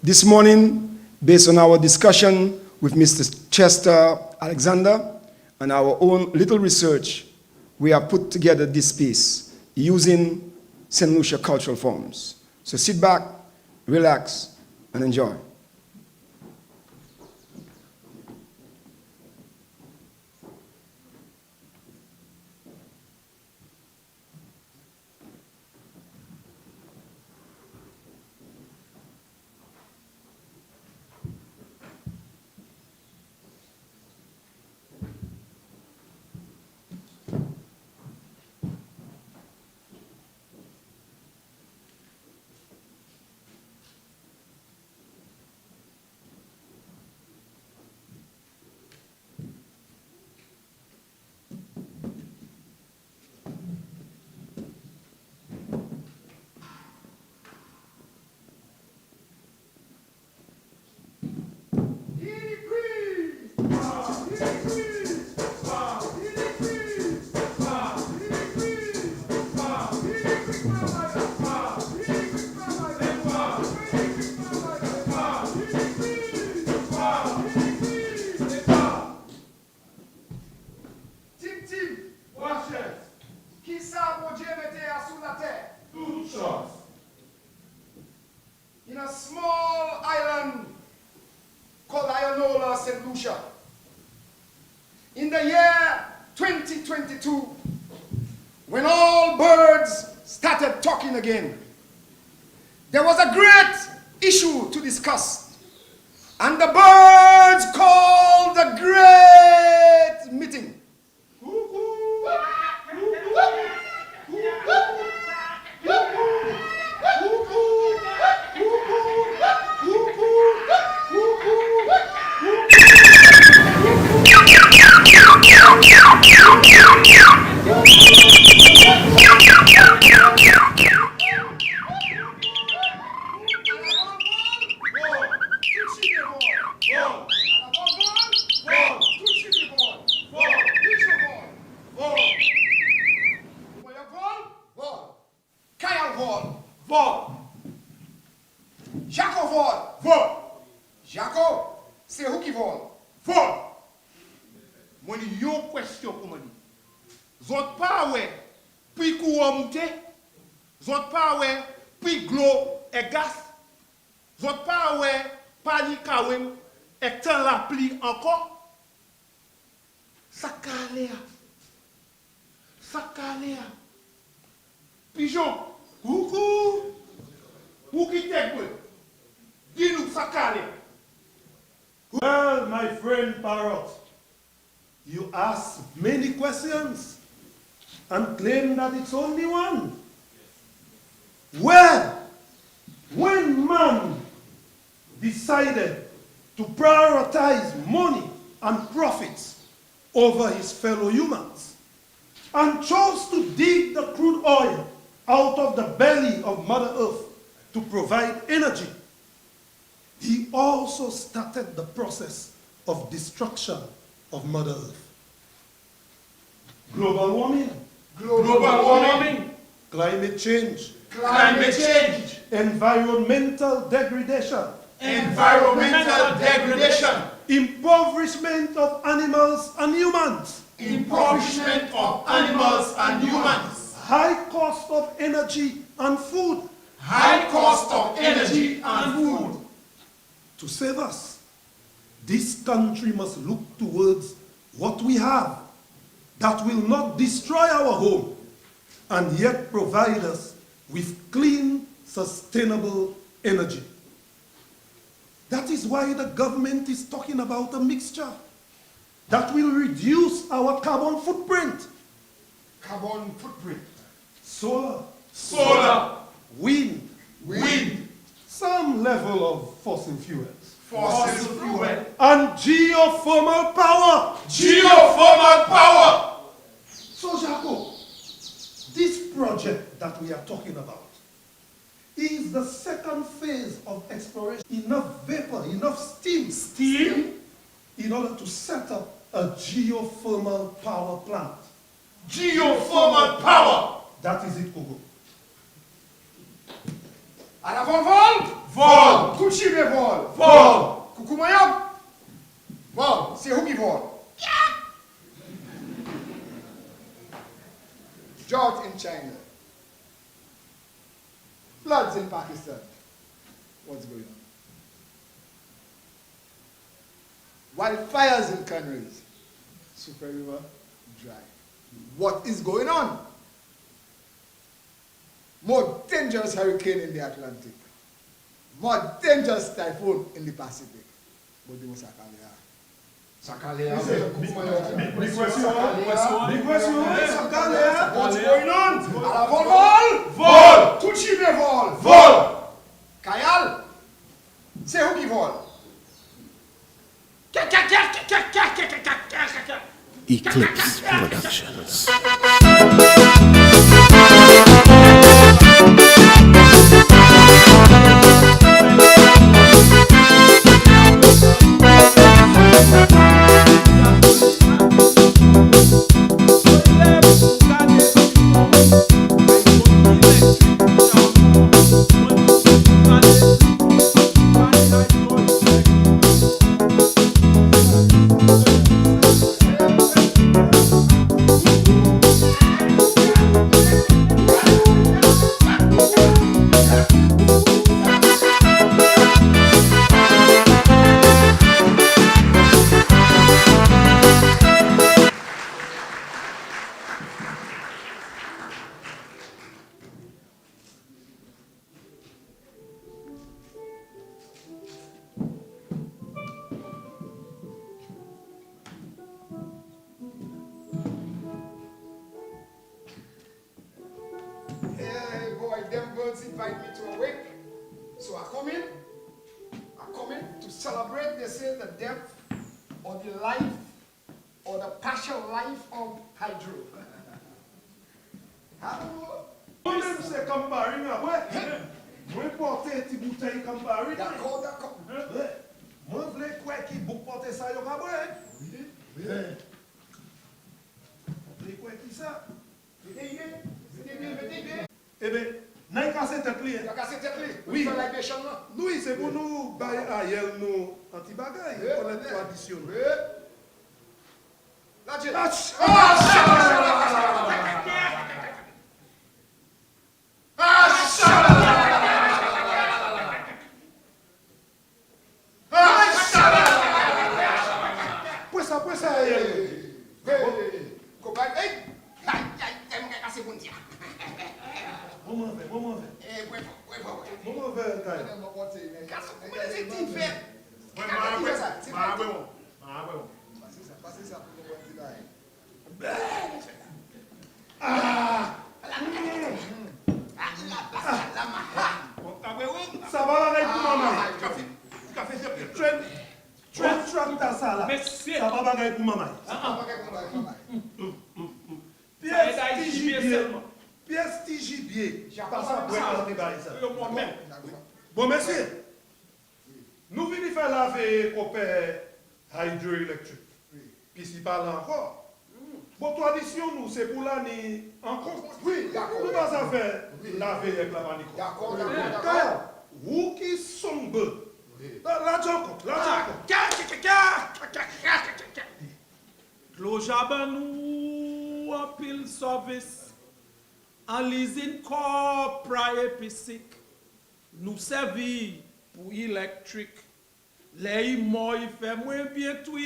Speaker 7: This morning, based on our discussion with Mr. Chester Alexander and our own little research, we have put together this piece using St. Lucia cultural forms. So sit back, relax, and enjoy. In a small island called St. Lucia, in the year 2022, when all birds started talking again, there was a great issue to discuss, and the birds called the great meeting. Pigeon, coucou, who qui t'écoute? Dis-nous, Sakalea.
Speaker 8: Well, my friend Parrot, you ask many questions and claim that it's only one. Well, when man decided to prioritize money and profits over his fellow humans and chose to dig the crude oil out of the belly of Mother Earth to provide energy, he also started the process of destruction of Mother Earth. Global warming. Climate change. Environmental degradation. Impoverishment of animals and humans. High cost of energy and food. To save us, this country must look towards what we have that will not destroy our home and yet provide us with clean, sustainable energy. That is why the government is talking about a mixture that will reduce our carbon footprint.
Speaker 7: Carbon footprint.
Speaker 8: Solar. Wind. Some level of fossil fuels. And geothermal power. So, Jaco, this project that we are talking about is the second phase of exploration. Enough vapor, enough steam in order to set up a geothermal power plant.
Speaker 7: Geothermal power.
Speaker 8: That is it, Kogo.
Speaker 7: À la vol. Couchibe vol. Kukumayam. Vol. C'est où qui vol? Drought in China. Floods in Pakistan. What's going on? Wildfires in countries. Soufriere River dry. What is going on? More dangerous hurricane in the Atlantic. More dangerous typhoon in the Pacific. But they must Sakalea.
Speaker 8: Big question.
Speaker 7: What's going on? À la vol. Couchibe vol. Kayal. C'est où qui vole?
Speaker 9: Eclipse Productions.
Speaker 7: Them birds invite me to a wake, so I come in to celebrate, they say, the death or the life or the partial life of hydro. Hello.
Speaker 8: Moi, c'est comparing à ouais. Moi, porter petit bouteille comparing.
Speaker 7: D'accord.
Speaker 8: Moi, je voulais quoi qui vous porter ça, yo ka boire. Oui. Vous voulez quoi qui ça? Eh bien, n'a cassé tête li. Oui. Oui, c'est pour nous bailler ailleurs nous anti-bagaille, pour la tradition. Pues ça ailleurs. Moment ver, cara. Ça va avec maman. Trente ta sala. Ça va avec maman. Pièce tigibier. Pas ça pour ça. Bon, monsieur. Nous venons faire laver copain hydroélectrique. Puis s'il parle encore. Bon, tradition, nous, c'est pour l'année encore.
Speaker 7: Oui, d'accord.
Speaker 8: Nous allons faire laver avec la manico.
Speaker 7: D'accord.
Speaker 8: Vous qui sombre. Là, j'encore.
Speaker 10: Clojaban nous a pile service. En lisine corps épicique, nous servir pour électrique. Les mots, il fait moins bien tout.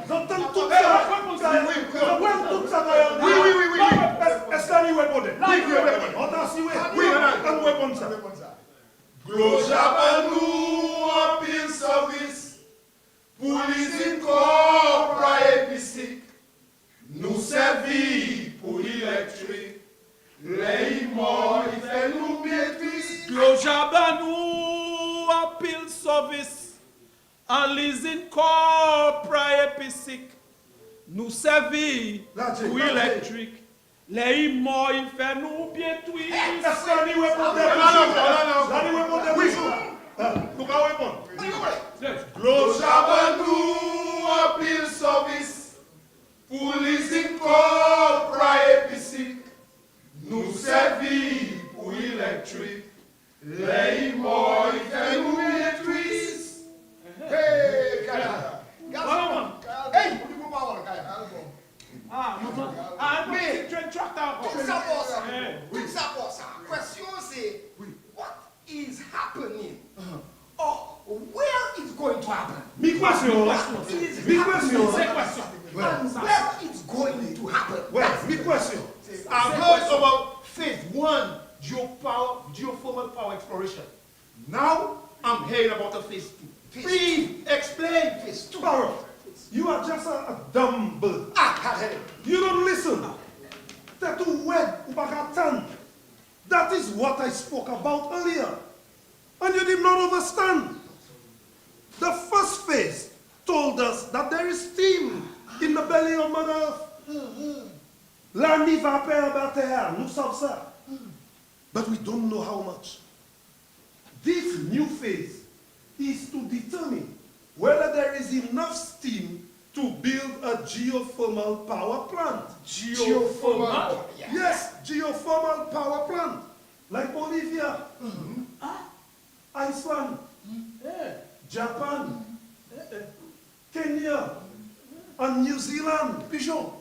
Speaker 8: J'entends tout ça. Tout ça. Oui. Est-ce qu'on y répond? Oui. On t'a si oui. On répond ça. Glojabanou apil service pour les corps épiciques. Nous servis pour l'électrique. Les morts, il fait nous maîtrise.
Speaker 10: Glojabanou apil service en leasing corps épicique. Nous servis pour l'électrique. Les morts, il fait nous bien twist.
Speaker 8: Est-ce qu'on y répond? Nous allons répondre. Glojabanou apil service pour les corps épiciques. Nous servis pour l'électrique. Les morts, il fait nous maîtrise. Hey, Kaya. Hey, vous dites pas Kaya.
Speaker 10: Mais,
Speaker 11: tout ça pour ça. Tout ça pour ça. La question c'est, what is happening? Or, where is going to happen?
Speaker 8: Mi question. Mi question.
Speaker 11: And where it's going to happen?
Speaker 8: Mi question.
Speaker 12: I've heard about phase 1 geothermal power exploration. Now I'm hearing about a phase 2. Please explain phase 2.
Speaker 8: Barrow, you are just a dumb bird. You don't listen. That is what I spoke about earlier. And you did not understand. The first phase told us that there is steam in the belly of Mother Earth. La ni vapeur bataire, nous savons ça. But we don't know how much. This new phase is to determine whether there is enough steam to build a geothermal power plant.
Speaker 11: Geothermal?
Speaker 8: Yes, geothermal power plant. Like Bolivia, Iceland, Japan, Kenya, and New Zealand.
Speaker 12: Pigeon,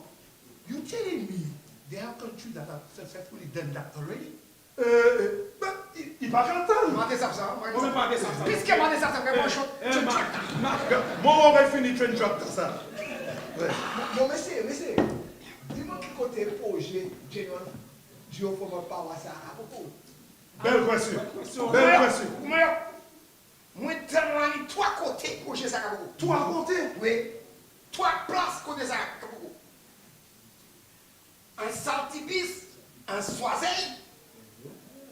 Speaker 12: you telling me there are countries that have successfully done that already?
Speaker 8: But il va canter.
Speaker 11: Puisque m'a dit ça, c'est vraiment chaud.
Speaker 8: Moi, on va finir train tractor ça.
Speaker 11: Mon monsieur, dis-moi qui côté projet geothermal power ça à propos.
Speaker 8: Belle question. Belle question.
Speaker 11: Moi, tellement trois côtés projet ça à propos.
Speaker 8: Trois côtés?
Speaker 11: Oui. Trois places côté ça à propos. Un Saltibis, un Soiseil,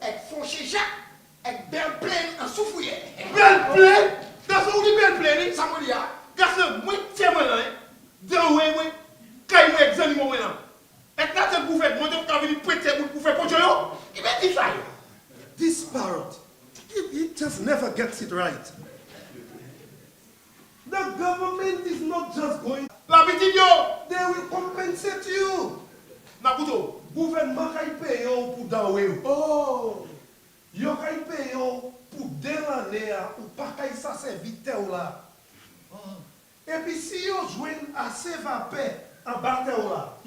Speaker 11: et Fonché-Jacques, et Belle-Plaine, un Soufriere.
Speaker 12: Belle-Plaine? That's what we Belle-Plaine?
Speaker 11: Ça me dit, ah.
Speaker 12: That's the way to tell me, the way, quand il est examiné maintenant. Et là, c'est pour faire, moi, je vais venir prêter pour faire pour Joyo. Il va dire ça.
Speaker 8: This parrot, he just never gets it right. The government is not just going.
Speaker 12: La petite yo,
Speaker 8: they will compensate you.
Speaker 12: Nakuto,
Speaker 8: Gouvernement qui paye pour dawe. Oh, yo qui paye pour délaner ou pas qu'il ça servite là. Et puis si yo joignent assez vapeur en batteur là,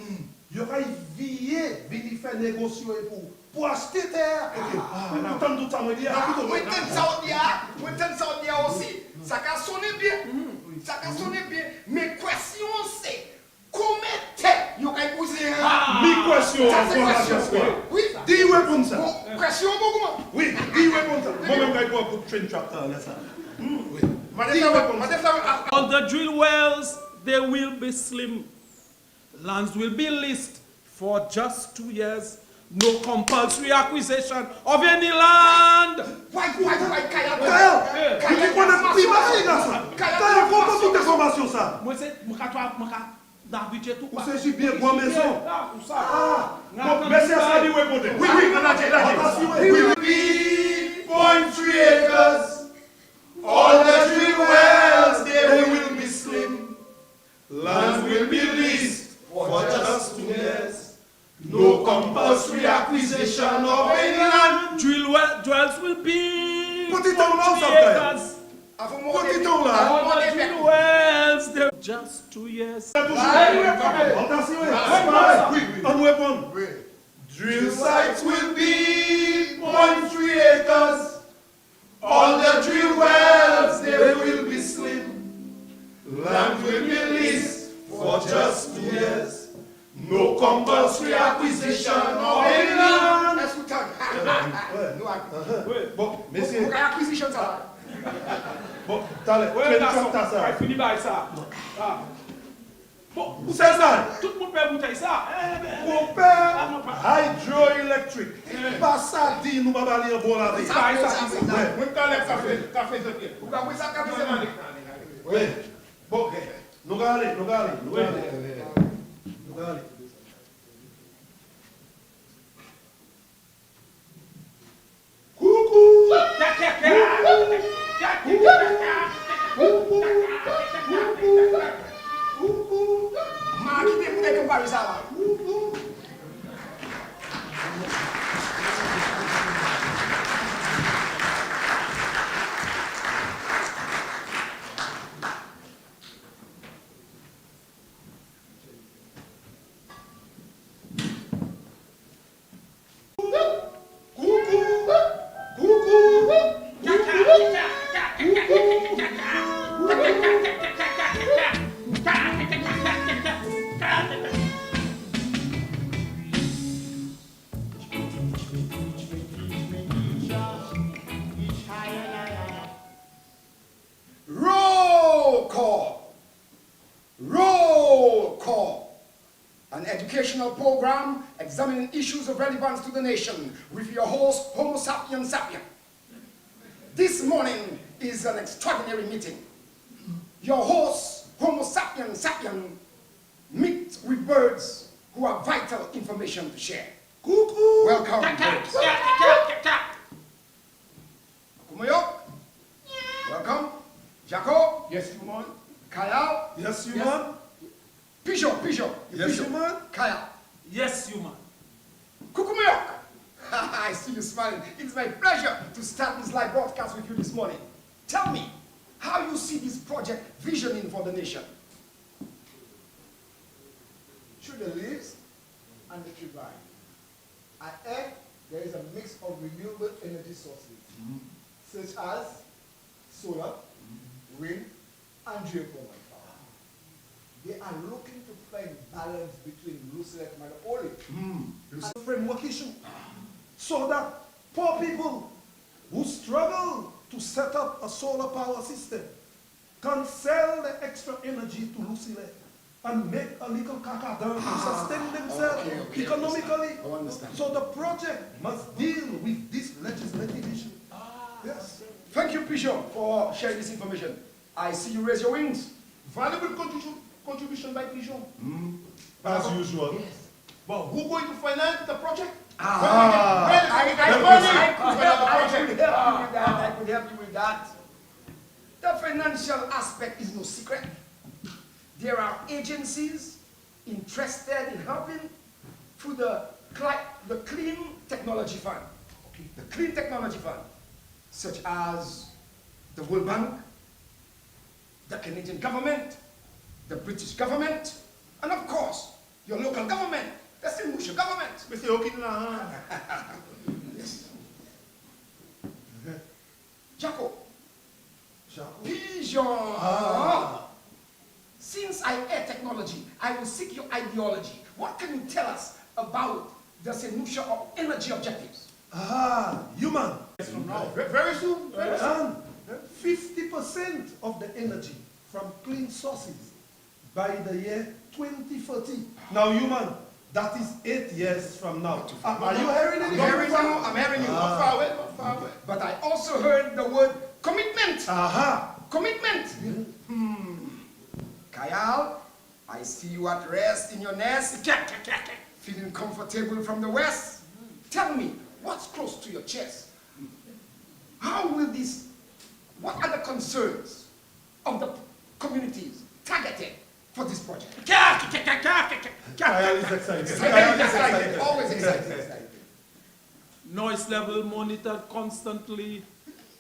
Speaker 8: yo qui vier venir faire négocier pour acheter terre. Moi t'en ça me dit.
Speaker 11: Moi t'en ça aussi. Ça a sonné bien. Ça a sonné bien. Mais question c'est combien de temps yo qui poser
Speaker 8: Mi question.
Speaker 11: Oui,
Speaker 8: dis répondre ça.
Speaker 11: Question beaucoup.
Speaker 8: Oui, dis répondre ça. Moi même quand pour train tractor là ça. Oui.
Speaker 10: All the drill wells, they will be slim. Lands will be leased for just 2 years. No compulsory acquisition of any land.
Speaker 11: Why, Kaya?
Speaker 8: Tu connais plus mal ça. Kaya, comment toute information ça?
Speaker 10: Moi c'est d'habitude tout
Speaker 8: pas. C'est bien bonne maison.
Speaker 10: Ah,
Speaker 8: bon, merci à ça lui répondre. Oui, 0.3 acres. All the drill wells, they will be slim. Land will be leased for just 2 years. No compulsory acquisition of any land.
Speaker 10: Drill wells will be.
Speaker 8: Put it on acres.
Speaker 11: Put it on
Speaker 10: all the drill wells, they just 2 years.
Speaker 8: Drill sites will be 0.3 acres. All the drill wells, they will be slim. Land will be leased for just 2 years. No compulsory acquisition of any land.
Speaker 11: No acquisition.
Speaker 8: Oui, bon, messieurs.
Speaker 11: Pourquoi acquisition ça?
Speaker 8: Bon, t'allez,
Speaker 10: Oui,
Speaker 8: quel
Speaker 10: garçon,
Speaker 8: tracteur ça?
Speaker 10: fini par ça. Ah. Bon, vous
Speaker 8: C'est
Speaker 10: savez
Speaker 8: ça.
Speaker 10: ça, tout le monde peut bouteille ça.
Speaker 8: Mon père, hydroélectrique. Pas ça dit, nous va aller en bon la vie.
Speaker 11: Ça fait ça.
Speaker 8: Ouais.
Speaker 12: Mwen talep sa fe zepye.
Speaker 11: Pourquoi vous ça capitez mal?
Speaker 8: Oui. Bon, nous allons aller, nous allons aller, nous allons aller. Nous allons aller. Coucou! Coucou!
Speaker 11: Ma quittez Morne Coubaril ça va. Roll call. Roll call. An educational program examining issues of relevance to the nation with your host, Homo sapien sapien. This morning is an extraordinary meeting. Your host, Homo sapien sapien, meet with birds who have vital information to share.
Speaker 8: Coucou!
Speaker 11: Welcome, birds. Kumoyo. Welcome. Jaco.
Speaker 12: Yes, you man.
Speaker 11: Kyle.
Speaker 8: Yes, you man?
Speaker 11: Pigeon.
Speaker 8: Yes, you man?
Speaker 11: Kyle.
Speaker 10: Yes, you man.
Speaker 11: Kukumayok. I see you smiling. It's my pleasure to start this live broadcast with you this morning. Tell me how you see this project visioning for the nation.
Speaker 12: Through the leaves and the tree vine. At end, there is a mix of renewable energy sources, such as solar, wind, and geothermal power. They are looking to find balance between Lucille and Oli.
Speaker 8: It's a framework issue. So that poor people who struggle to set up a solar power system can sell the extra energy to Lucille and make a little caca down to sustain themselves economically.
Speaker 11: I understand.
Speaker 8: So the project must deal with this legislative issue. Yes.
Speaker 11: Thank you, Pigeon, for sharing this information. I see you raise your wings.
Speaker 12: Valuable contribution by Pigeon.
Speaker 8: As usual.
Speaker 12: Yes. But who going to finance the project?
Speaker 11: I could help you with that. The financial aspect is no secret. There are agencies interested in helping through the Clean Technology Fund. The Clean Technology Fund, such as the World Bank, the Canadian government, the British government, and of course, your local government, the St. Lucia government.
Speaker 12: Mr. Okina.
Speaker 11: Yes. Jaco. Pigeon. Since I air technology, I will seek your ideology. What can you tell us about the St. Lucia energy objectives?
Speaker 8: Human.
Speaker 12: From now. Very soon. Very soon.
Speaker 8: And 50% of the energy from clean sources by the year 2030. Now, human, that is 8 years from now. Are you hearing
Speaker 11: I'm
Speaker 8: it?
Speaker 11: hearing you. I'm hearing you.
Speaker 12: Not far away. Not far away.
Speaker 11: But I also heard the word commitment. Commitment. Kyle, I see you at rest in your nest, feeling comfortable from the west. Tell me, what's close to your chest? How will this, what are the concerns of the communities targeted for this project?
Speaker 8: Kyle is excited.
Speaker 11: Excited, always excited.
Speaker 10: Noise level monitored constantly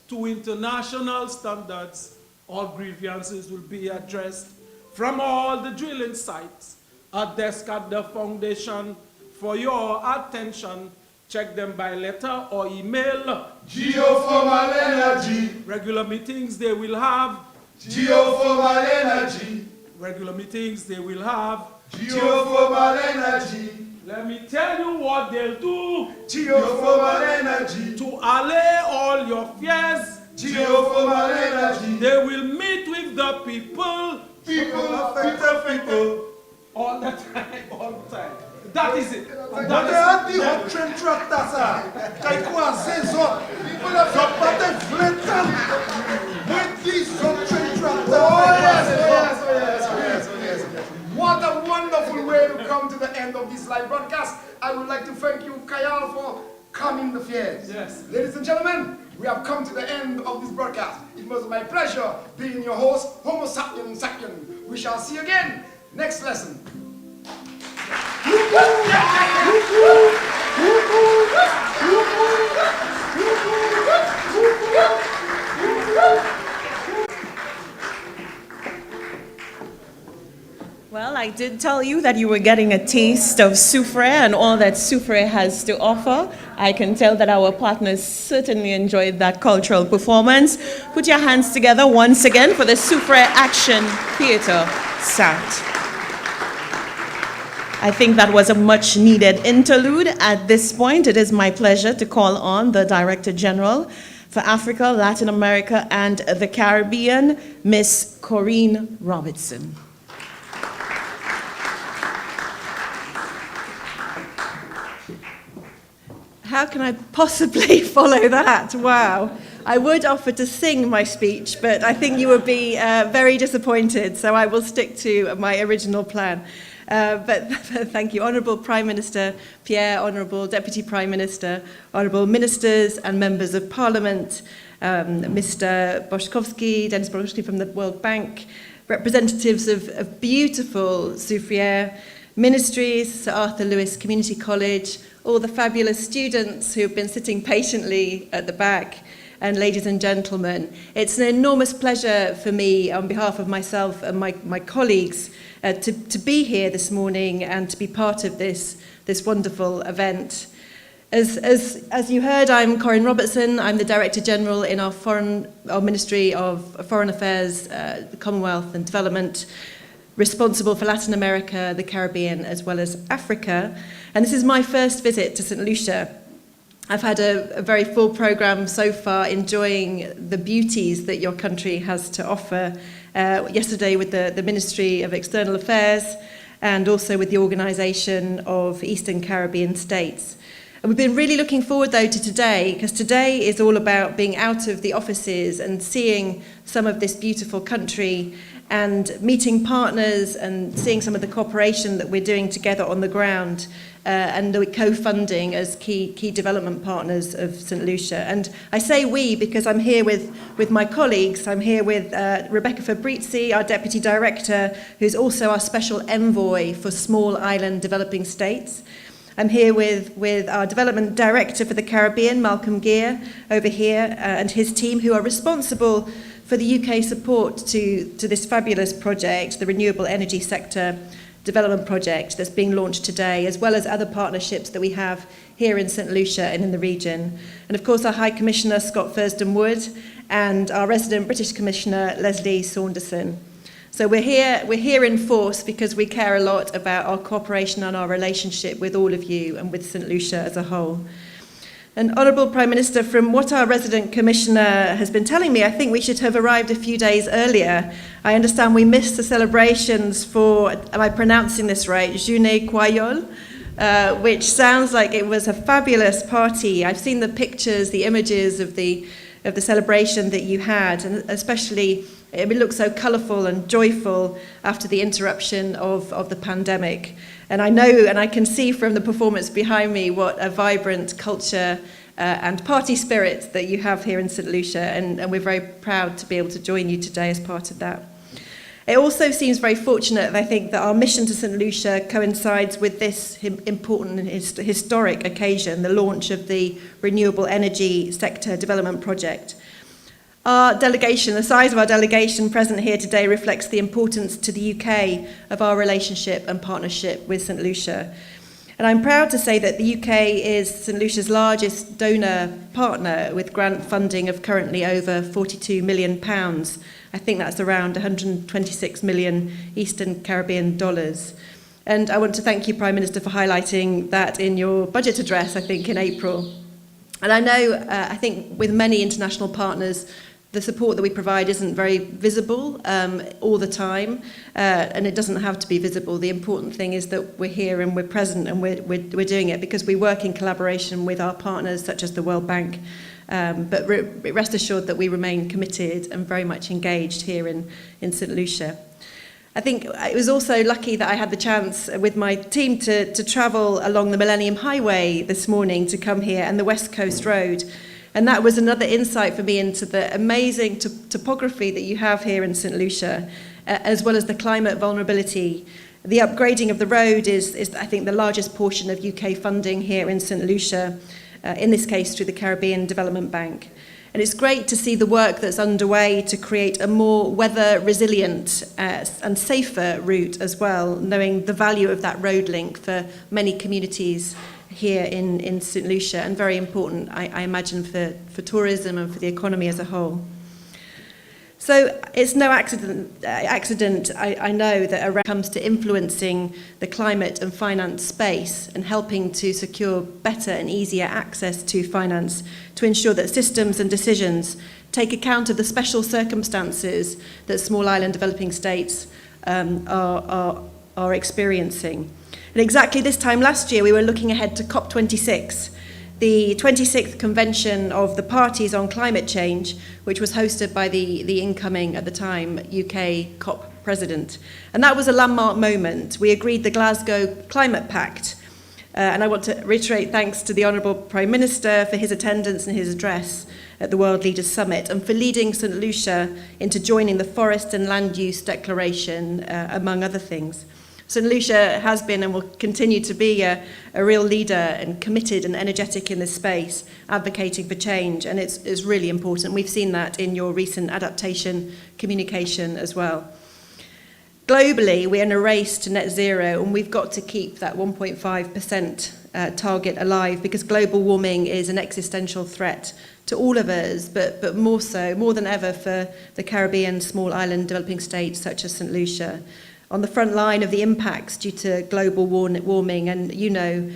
Speaker 10: to international standards. All grievances will be addressed from all the drilling sites. A desk at the foundation for your attention. Check them by letter or email.
Speaker 8: Geothermal energy.
Speaker 10: Regular meetings they will have.
Speaker 8: Geothermal energy.
Speaker 10: Regular meetings they will have.
Speaker 8: Geothermal energy.
Speaker 10: Let me tell you what they'll do
Speaker 8: Geothermal energy.
Speaker 10: to allay all your fears.
Speaker 8: Geothermal energy.
Speaker 10: They will meet with the people.
Speaker 8: People affected people.
Speaker 10: All the time, all the time. That is it.
Speaker 8: But they had the hot train tractor, sir. Kaikua says up. People have supported flattened with these hot train tractors.
Speaker 11: Oh yes. What a wonderful way to come to the end of this live broadcast. I would like to thank you, Kayal, for calming the fears.
Speaker 10: Yes.
Speaker 11: Ladies and gentlemen, we have come to the end of this broadcast. It was my pleasure being your host, Homo sapien sapien. We shall see you again next lesson.
Speaker 1: Well, I did tell you that you were getting a taste of Soufriere and all that Soufriere has to offer. I can tell that our partners certainly enjoyed that cultural performance. Put your hands together once again for the Soufriere Action Theatre SAT. I think that was a much needed interlude. At this point, it is my pleasure to call on the Director General for Africa, Latin America, and the Caribbean, Miss Corinne Robertson.
Speaker 13: How can I possibly follow that? Wow. I would offer to sing my speech, but I think you would be very disappointed, so I will stick to my original plan. But thank you, Honourable Prime Minister Pierre, Honourable Deputy Prime Minister, Honourable Ministers and Members of Parliament, Mr. Boszkowski, Denis Boszkowski from the World Bank, representatives of beautiful Soufriere, ministries, Sir Arthur Lewis Community College, all the fabulous students who have been sitting patiently at the back, and ladies and gentlemen, it's an enormous pleasure for me, on behalf of myself and my colleagues, to be here this morning and to be part of this wonderful event. As you heard, I'm Corinne Robertson. I'm the Director General in our Ministry of Foreign Affairs, Commonwealth and Development, responsible for Latin America, the Caribbean, as well as Africa. And this is my first visit to St. Lucia. I've had a very full programme so far, enjoying the beauties that your country has to offer. Yesterday with the Ministry of External Affairs and also with the Organisation of Eastern Caribbean States. And we've been really looking forward, though, to today, because today is all about being out of the offices and seeing some of this beautiful country and meeting partners and seeing some of the cooperation that we're doing together on the ground and the co-funding as key development partners of St. Lucia. And I say we because I'm here with my colleagues. I'm here with Rebecca Fabrizi, our Deputy Director, who's also our Special Envoy for Small Island Developing States. I'm here with our Development Director for the Caribbean, Malcolm Gear, over here, and his team, who are responsible for the UK support to this fabulous project, the Renewable Energy Sector Development Project that's being launched today, as well as other partnerships that we have here in St. Lucia and in the region. And of course, our High Commissioner, Scott Thurston-Wood, and our resident British Commissioner, Leslie Saunderson. So we're here in force because we care a lot about our cooperation and our relationship with all of you and with St. Lucia as a whole. And Honourable Prime Minister, from what our resident Commissioner has been telling me, I think we should have arrived a few days earlier. I understand we missed the celebrations for, am I pronouncing this right, Journée Kwayol, which sounds like it was a fabulous party. I've seen the pictures, the images of the celebration that you had, and especially it looked so colourful and joyful after the interruption of the pandemic. And I know, and I can see from the performance behind me, what a vibrant culture and party spirit that you have here in St. Lucia, and we're very proud to be able to join you today as part of that. It also seems very fortunate, I think, that our mission to St. Lucia coincides with this important and historic occasion, the launch of the Renewable Energy Sector Development Project. Our delegation, the size of our delegation present here today reflects the importance to the UK of our relationship and partnership with St. Lucia. And I'm proud to say that the UK is St. Lucia's largest donor partner, with grant funding of currently over £42 million. I think that's around 126 million Eastern Caribbean dollars. And I want to thank you, Prime Minister, for highlighting that in your budget address, I think, in April. And I know, I think with many international partners, the support that we provide isn't very visible all the time, and it doesn't have to be visible. The important thing is that we're here and we're present, and we're doing it because we work in collaboration with our partners, such as the World Bank. But rest assured that we remain committed and very much engaged here in St. Lucia. I think it was also lucky that I had the chance with my team to travel along the Millennium Highway this morning to come here, and the West Coast Road. And that was another insight for me into the amazing topography that you have here in St. Lucia, as well as the climate vulnerability. The upgrading of the road is I think, the largest portion of UK funding here in St. Lucia, in this case through the Caribbean Development Bank. And it's great to see the work that's underway to create a more weather resilient and safer route as well, knowing the value of that road link for many communities here in St. Lucia, and very important, I imagine, for tourism and for the economy as a whole. So it's no accident, I know, that when it comes to influencing the climate and finance space and helping to secure better and easier access to finance to ensure that systems and decisions take account of the special circumstances that small island developing states are experiencing. And exactly this time last year, we were looking ahead to COP26, the 26th Convention of the Parties on Climate Change, which was hosted by the incoming, at the time, UK COP president. And that was a landmark moment. We agreed the Glasgow Climate Pact. And I want to reiterate thanks to the Honourable Prime Minister for his attendance and his address at the World Leaders Summit, and for leading St. Lucia into joining the Forest and Land Use Declaration, among other things. St. Lucia has been and will continue to be a real leader and committed and energetic in this space, advocating for change, and it's really important. We've seen that in your recent adaptation communication as well. Globally, we're in a race to net zero, and we've got to keep that 1.5% target alive, because global warming is an existential threat to all of us, but more than ever for the Caribbean small island developing states such as St. Lucia, on the front line of the impacts due to global warming, and you know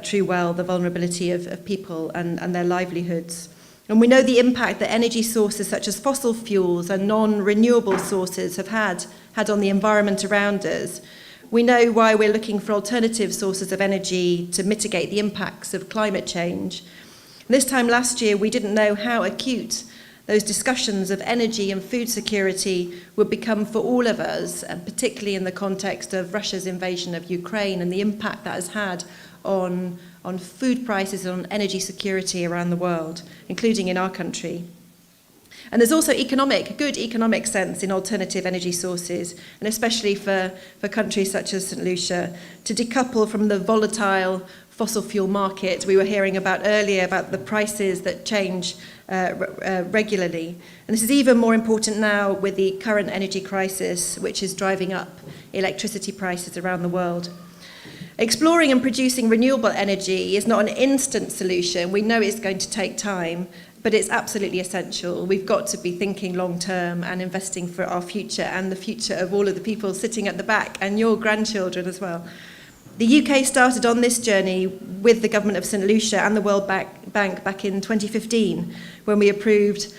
Speaker 13: too well the vulnerability of people and their livelihoods. And we know the impact that energy sources such as fossil fuels and non-renewable sources have had on the environment around us. We know why we're looking for alternative sources of energy to mitigate the impacts of climate change. And this time last year, we didn't know how acute those discussions of energy and food security would become for all of us, and particularly in the context of Russia's invasion of Ukraine and the impact that has had on food prices and on energy security around the world, including in our country. And there's also good economic sense in alternative energy sources, and especially for countries such as St. Lucia, to decouple from the volatile fossil fuel market we were hearing about earlier, about the prices that change regularly. And this is even more important now with the current energy crisis, which is driving up electricity prices around the world. Exploring and producing renewable energy is not an instant solution. We know it's going to take time, but it's absolutely essential. We've got to be thinking long term and investing for our future and the future of all of the people sitting at the back, and your grandchildren as well. The UK started on this journey with the government of St. Lucia and the World Bank back in 2015, when we approved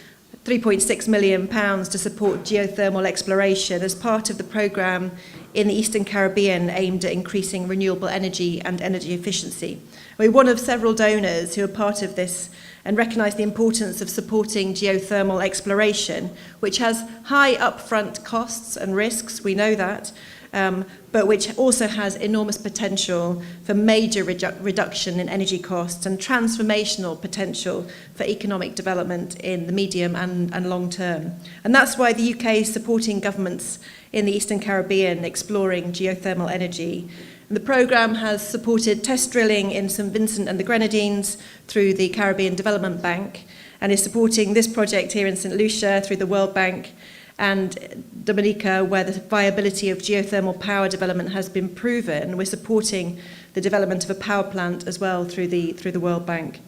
Speaker 13: £3.6 million to support geothermal exploration as part of the programme in the Eastern Caribbean aimed at increasing renewable energy and energy efficiency. We're one of several donors who are part of this and recognise the importance of supporting geothermal exploration, which has high upfront costs and risks, we know that, but which also has enormous potential for major reduction in energy costs and transformational potential for economic development in the medium and long term. And that's why the UK is supporting governments in the Eastern Caribbean exploring geothermal energy. And the programme has supported test drilling in St. Vincent and the Grenadines through the Caribbean Development Bank, and is supporting this project here in St. Lucia through the World Bank, and Dominica, where the viability of geothermal power development has been proven. We're supporting the development of a power plant as well through the World Bank.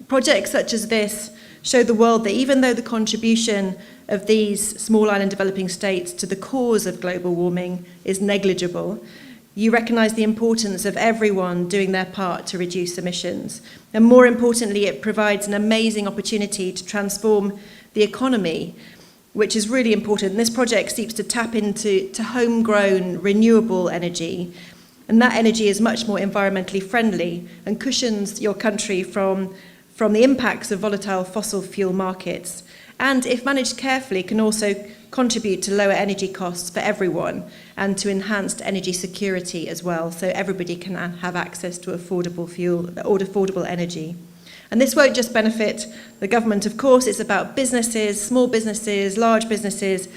Speaker 13: Projects such as this show the world that even though the contribution of these small island developing states to the cause of global warming is negligible, You recognise the importance of everyone doing their part to reduce emissions. And more importantly, it provides an amazing opportunity to transform the economy, which is really important. And this project seeks to tap into homegrown renewable energy. And that energy is much more environmentally friendly and cushions your country from the impacts of volatile fossil fuel markets. And if managed carefully, can also contribute to lower energy costs for everyone and to enhanced energy security as well, so everybody can have access to affordable fuel or affordable energy. And this won't just benefit the government, of course, it's about businesses, small businesses, large businesses,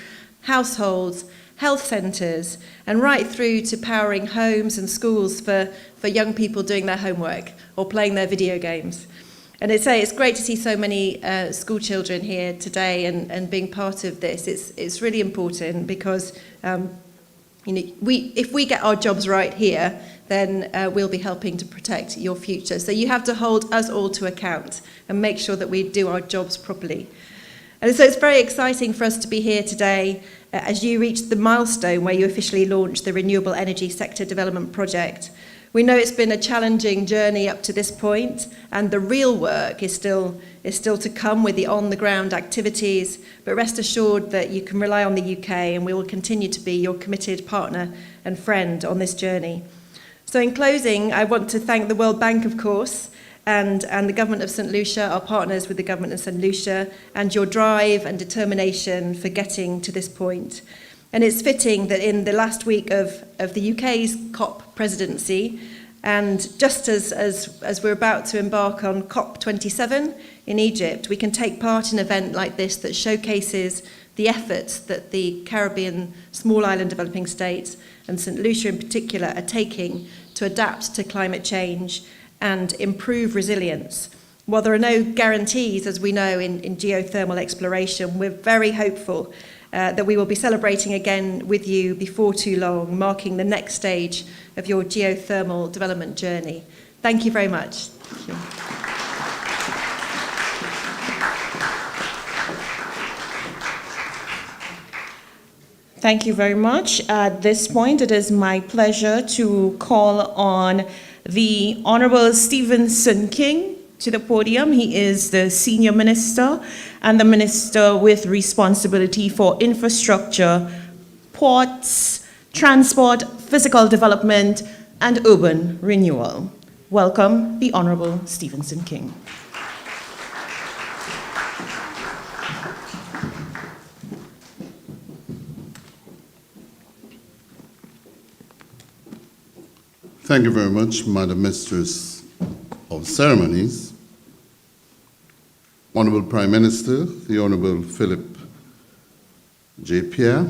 Speaker 13: households, health centres, and right through to powering homes and schools for young people doing their homework or playing their video games. And it's great to see so many school children here today and being part of this. It's really important because if we get our jobs right here, then we'll be helping to protect your future. So you have to hold us all to account and make sure that we do our jobs properly. And so it's very exciting for us to be here today as you reach the milestone where you officially launch the Renewable Energy Sector Development Project. We know it's been a challenging journey up to this point, and the real work is still to come with the on-the-ground activities, but rest assured that you can rely on the UK and we will continue to be your committed partner and friend on this journey. So in closing, I want to thank the World Bank, of course, and the Government of St Lucia, our partners with the Government of St Lucia, and your drive and determination for getting to this point. And it's fitting that in the last week of the UK's COP presidency, and just as we're about to embark on COP27 in Egypt, we can take part in an event like this that showcases the efforts that the Caribbean small island developing states, and St Lucia in particular, are taking to adapt to climate change and improve resilience. While there are no guarantees, as we know, in geothermal exploration, we're very hopeful that we will be celebrating again with you before too long, marking the next stage of your geothermal development journey. Thank you very much. Thank you.
Speaker 1: Thank you very much. At this point, it is my pleasure to call on the Honourable Stephenson King to the podium. He is the Senior Minister and the Minister with responsibility for infrastructure, ports, transport, physical development, and urban renewal. Welcome, the Honourable Stephenson King.
Speaker 14: Thank you very much, Madam Mistress of Ceremonies. Honourable Prime Minister, the Honourable Philip J. Pierre,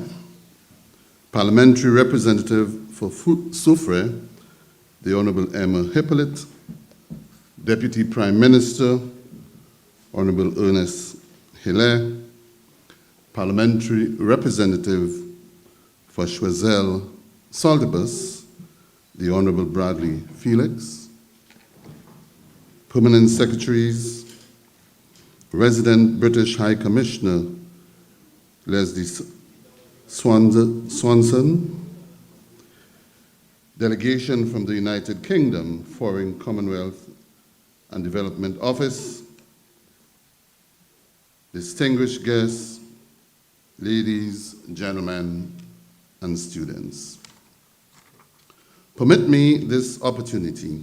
Speaker 14: Parliamentary Representative for Soufriere, the Honourable Emma Hippolyte, Deputy Prime Minister, Honourable Ernest Hilaire, Parliamentary Representative for Choiseul Saltibus, the Honourable Bradley Felix, Permanent Secretaries, Resident British High Commissioner Leslie Swanson, delegation from the United Kingdom Foreign Commonwealth and Development Office, distinguished guests, ladies, gentlemen, and students. Permit me this opportunity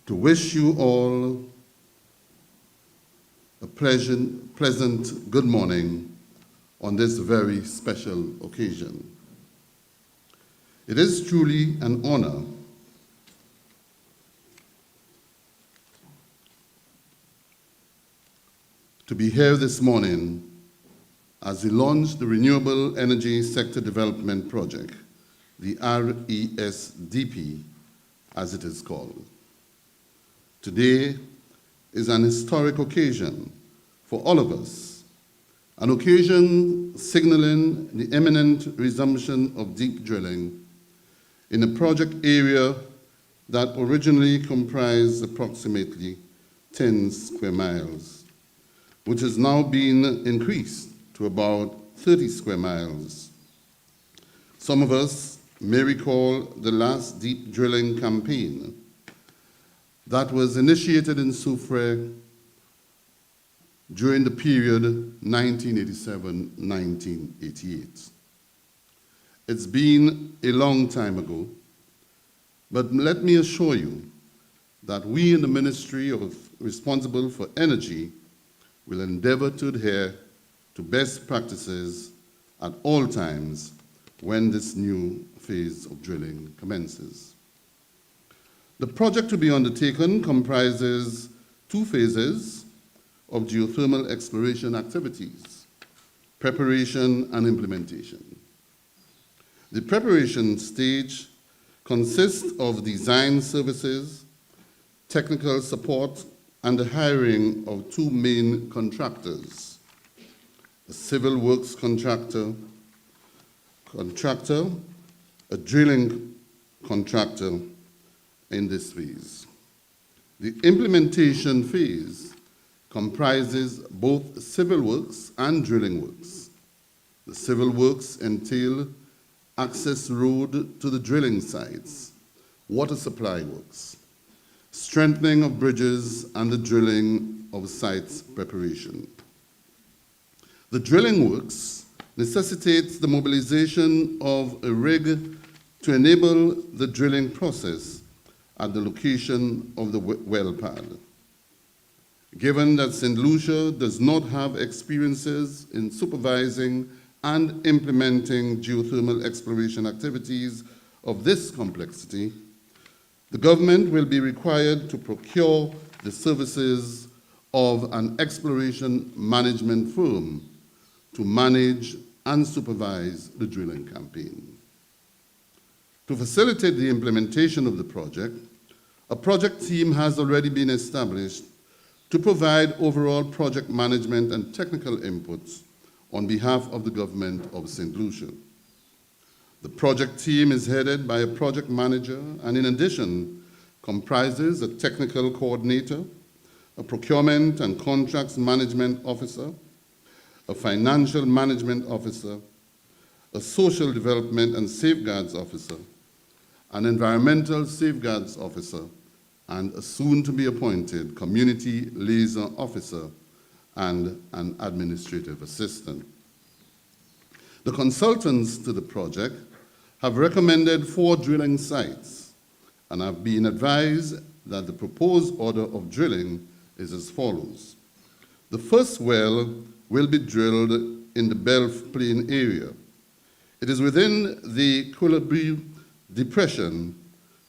Speaker 14: to wish you all a pleasant good morning on this very special occasion. It is truly an honor to be here this morning as we launch the Renewable Energy Sector Development Project, the RESDP, as it is called. Today is an historic occasion for all of us, an occasion signaling the imminent resumption of deep drilling in a project area that originally comprised approximately 10 square miles, which has now been increased to about 30 square miles. Some of us may recall the last deep drilling campaign that was initiated in Soufriere during the period 1987-1988. It's been a long time ago, but let me assure you that we in the Ministry responsible for energy will endeavor to adhere to best practices at all times when this new phase of drilling commences. The project to be undertaken comprises 2 phases of geothermal exploration activities, preparation and implementation. The preparation stage consists of design services, technical support, and the hiring of 2 main contractors, a civil works contractor, a drilling contractor in this phase. The implementation phase comprises both civil works and drilling works. The civil works entail access road to the drilling sites, water supply works, strengthening of bridges, and the drilling of sites preparation. The drilling works necessitates the mobilization of a rig to enable the drilling process at the location of the well pad. Given that St. Lucia does not have experiences in supervising and implementing geothermal exploration activities of this complexity, the government will be required to procure the services of an exploration management firm to manage and supervise the drilling campaign. To facilitate the implementation of the project, a project team has already been established to provide overall project management and technical inputs on behalf of the government of St. Lucia. The project team is headed by a project manager and in addition comprises a technical coordinator, a procurement and contracts management officer, a financial management officer, a social development and safeguards officer, an environmental safeguards officer, and a soon-to-be appointed community liaison officer and an administrative assistant. The consultants to the project have recommended 4 drilling sites and have been advised that the proposed order of drilling is as follows. The first well will be drilled in the Belf Plain area. It is within the Coubaril depression,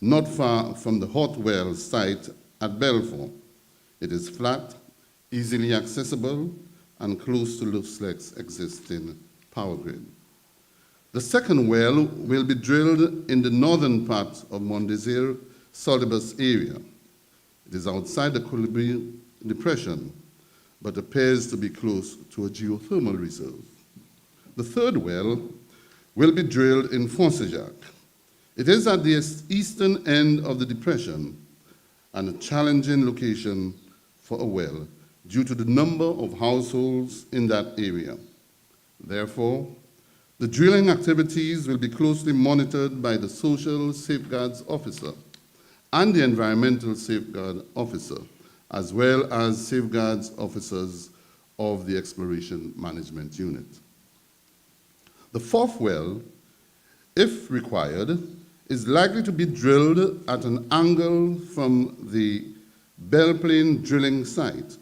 Speaker 14: not far from the hot well site at Belfort. It is flat, easily accessible, and close to Luxlec's existing power grid. The second well will be drilled in the northern part of Mondesir Solibus area. It is outside the Coubaril depression, but appears to be close to a geothermal reserve. The third well will be drilled in Fonsejac. It is at the eastern end of the depression and a challenging location for a well due to the number of households in that area. Therefore, the drilling activities will be closely monitored by the Social Safeguards Officer and the Environmental Safeguard Officer, as well as safeguards officers of the Exploration Management Unit. The fourth well, if required, is likely to be drilled at an angle from the Belle Plaine drilling site.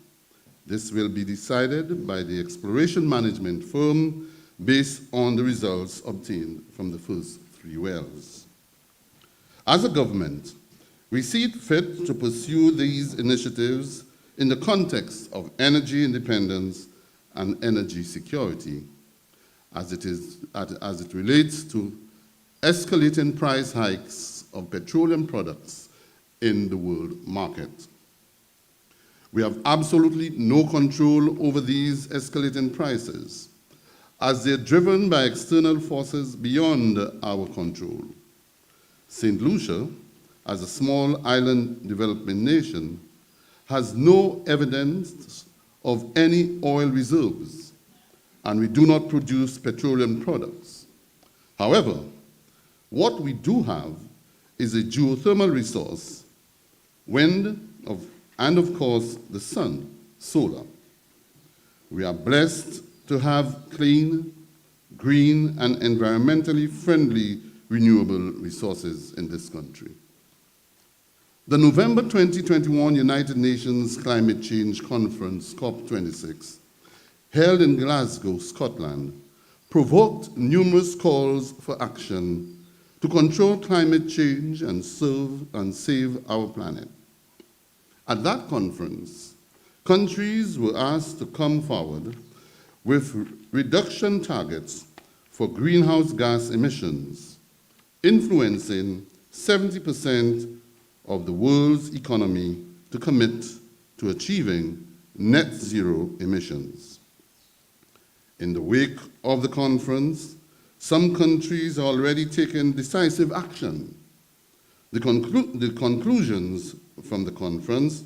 Speaker 14: This will be decided by the exploration management firm based on the results obtained from the first 3 wells. As a government, we see it fit to pursue these initiatives in the context of energy independence and energy security, as it relates to escalating price hikes of petroleum products in the world market. We have absolutely no control over these escalating prices, as they're driven by external forces beyond our control. St. Lucia, as a small island developing nation, has no evidence of any oil reserves, and we do not produce petroleum products. However, What we do have is a geothermal resource, wind, and of course the sun, solar. We are blessed to have clean, green, and environmentally friendly renewable resources in this country. The November 2021 United Nations Climate Change Conference, COP26, held in Glasgow, Scotland, provoked numerous calls for action to control climate change and save our planet. At that conference, countries were asked to come forward with reduction targets for greenhouse gas emissions, influencing 70% of the world's economy to commit to achieving net zero emissions. In the wake of the conference, some countries are already taking decisive action. The conclusions from the conference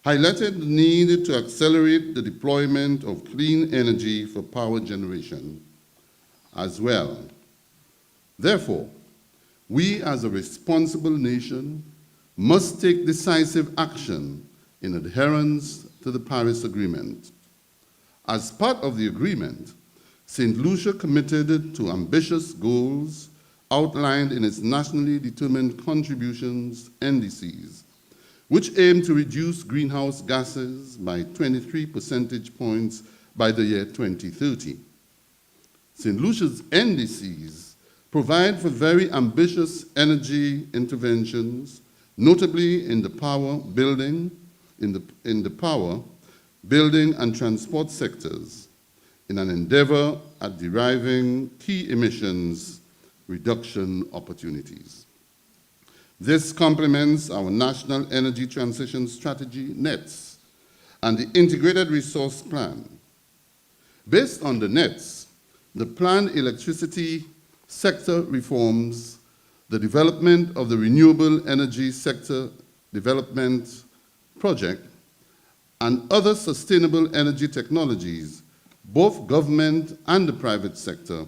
Speaker 14: highlighted the need to accelerate the deployment of clean energy for power generation as well. Therefore, we as a responsible nation must take decisive action in adherence to the Paris Agreement. As part of the agreement, St. Lucia committed to ambitious goals outlined in its nationally determined contributions NDCs, which aim to reduce greenhouse gases by 23 percentage points by the year 2030. St. Lucia's NDCs provide for very ambitious energy interventions, notably in the power, building and transport sectors, in an endeavor at deriving key emissions reduction opportunities. This complements our National Energy Transition Strategy, NETS, and the Integrated Resource Plan. Based on the NETS, the planned electricity sector reforms, the development of the Renewable Energy Sector Development Project, and other sustainable energy technologies, both government and the private sector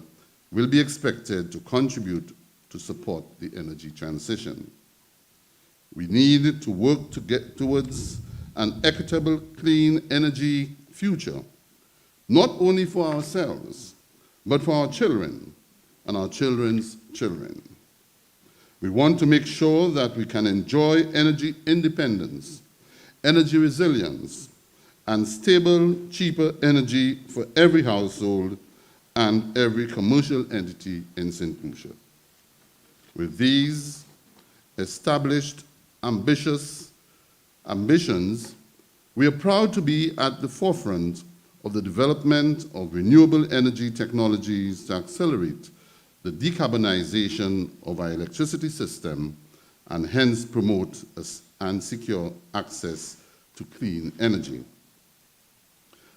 Speaker 14: will be expected to contribute to support the energy transition. We need to work to get towards an equitable, clean energy future, not only for ourselves, but for our children and our children's children. We want to make sure that we can enjoy energy independence, energy resilience, and stable, cheaper energy for every household and every commercial entity in St. Lucia. With these established ambitions, we are proud to be at the forefront of the development of renewable energy technologies to accelerate the decarbonization of our electricity system and hence promote and secure access to clean energy.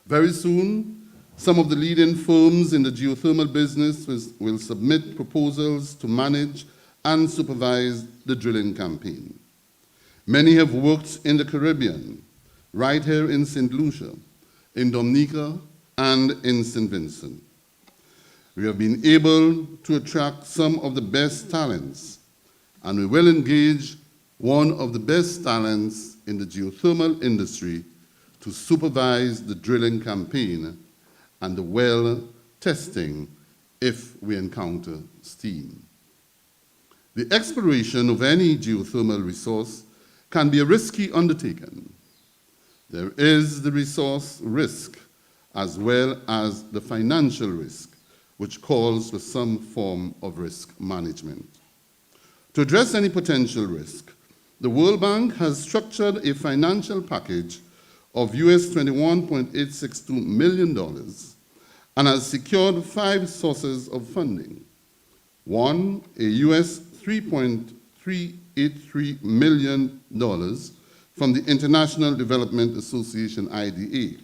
Speaker 14: Very soon, some of the leading firms in the geothermal business will submit proposals to manage and supervise the drilling campaign. Many have worked in the Caribbean, right here in St. Lucia, in Dominica, and in St. Vincent. We have been able to attract some of the best talents, and we will engage one of the best talents in the geothermal industry to supervise the drilling campaign and the well testing if we encounter steam. The exploration of any geothermal resource can be a risky undertaking. There is the resource risk as well as the financial risk, which calls for some form of risk management. To address any potential risk, the World Bank has structured a financial package of US $21.862 million and has secured 5 sources of funding. 1, a US $3.383 million from the International Development Association, IDA.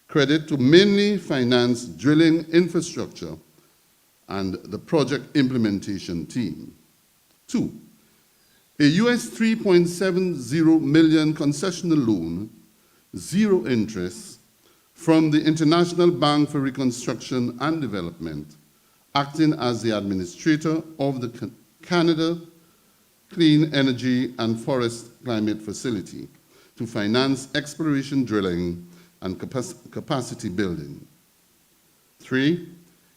Speaker 14: Credit to mainly finance drilling infrastructure and the project implementation team. 2, a US $3.70 million concessional loan, 0 interest, from the International Bank for Reconstruction and Development, acting as the administrator of the Canada Clean Energy and Forest Climate Facility to finance exploration drilling and capacity building. 3,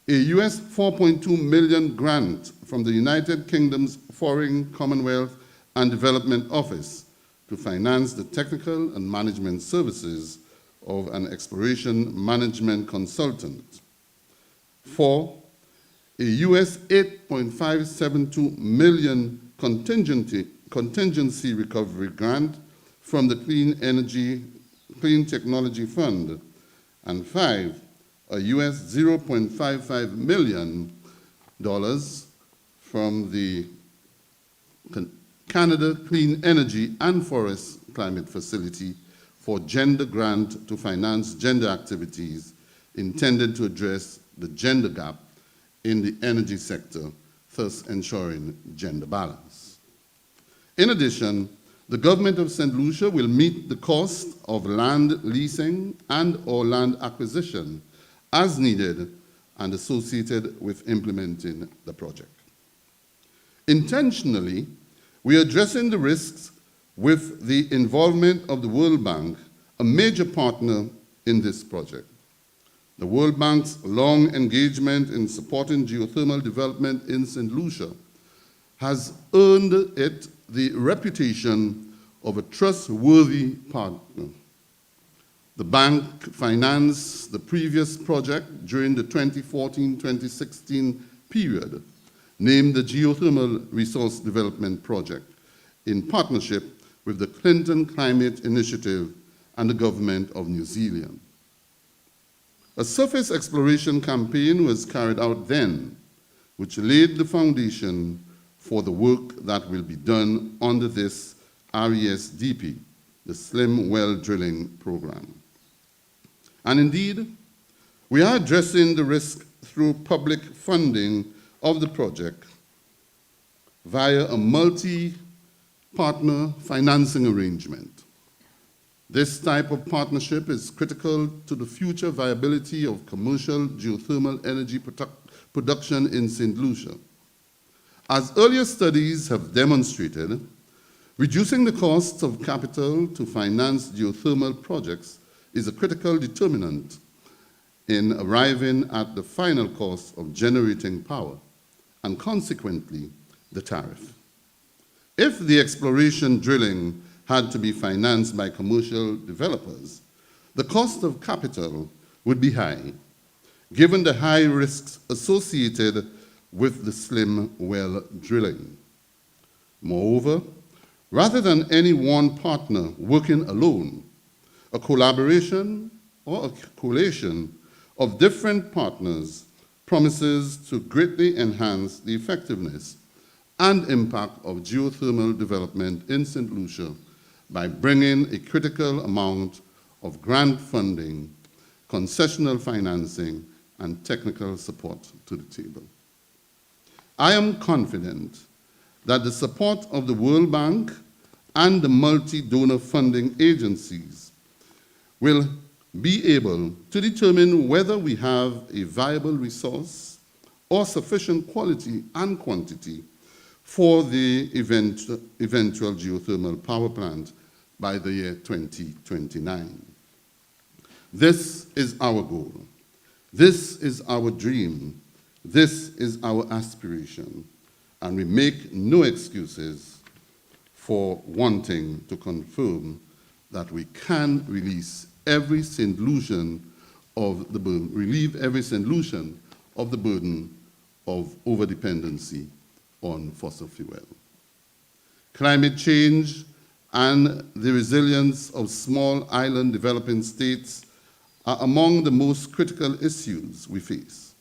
Speaker 14: a US $4.2 million grant from the United Kingdom's Foreign, Commonwealth and Development Office to finance the technical and management services of an exploration management consultant. 4, a US $8.572 million contingency recovery grant from the Clean Technology Fund. And 5, a US $0.55 million from the Canada Clean Energy and Forest Climate Facility for gender grant to finance gender activities intended to address the gender gap in the energy sector, thus ensuring gender balance. In addition, the government of St. Lucia will meet the cost of land leasing and/or land acquisition as needed and associated with implementing the project. Intentionally, we are addressing the risks with the involvement of the World Bank, a major partner in this project. The World Bank's long engagement in supporting geothermal development in St. Lucia has earned it the reputation of a trustworthy partner. The bank financed the previous project during the 2014-2016 period, named the Geothermal Resource Development Project, in partnership with the Clinton Climate Initiative and the Government of New Zealand. A surface exploration campaign was carried out then, which laid the foundation for the work that will be done under this RESDP, the Slim Well Drilling Program. And indeed, we are addressing the risk through public funding of the project via a multi-partner financing arrangement. This type of partnership is critical to the future viability of commercial geothermal energy production in St. Lucia. As earlier studies have demonstrated, reducing the costs of capital to finance geothermal projects is a critical determinant in arriving at the final cost of generating power, and consequently, the tariff. If the exploration drilling had to be financed by commercial developers, the cost of capital would be high, given the high risks associated with the slim well drilling. Moreover, rather than any one partner working alone, a collaboration or a collation of different partners promises to greatly enhance the effectiveness and impact of geothermal development in St. Lucia by bringing a critical amount of grant funding, concessional financing, and technical support to the table. I am confident that the support of the World Bank and the multi-donor funding agencies will be able to determine whether we have a viable resource or sufficient quality and quantity for the eventual geothermal power plant by the year 2029. This is our goal. This is our dream. This is our aspiration. And we make no excuses for wanting to confirm that we can release every St. Lucian of the burden, relieve every St. Lucian of the burden of overdependency on fossil fuel. Climate change and the resilience of small island developing states are among the most critical issues we face.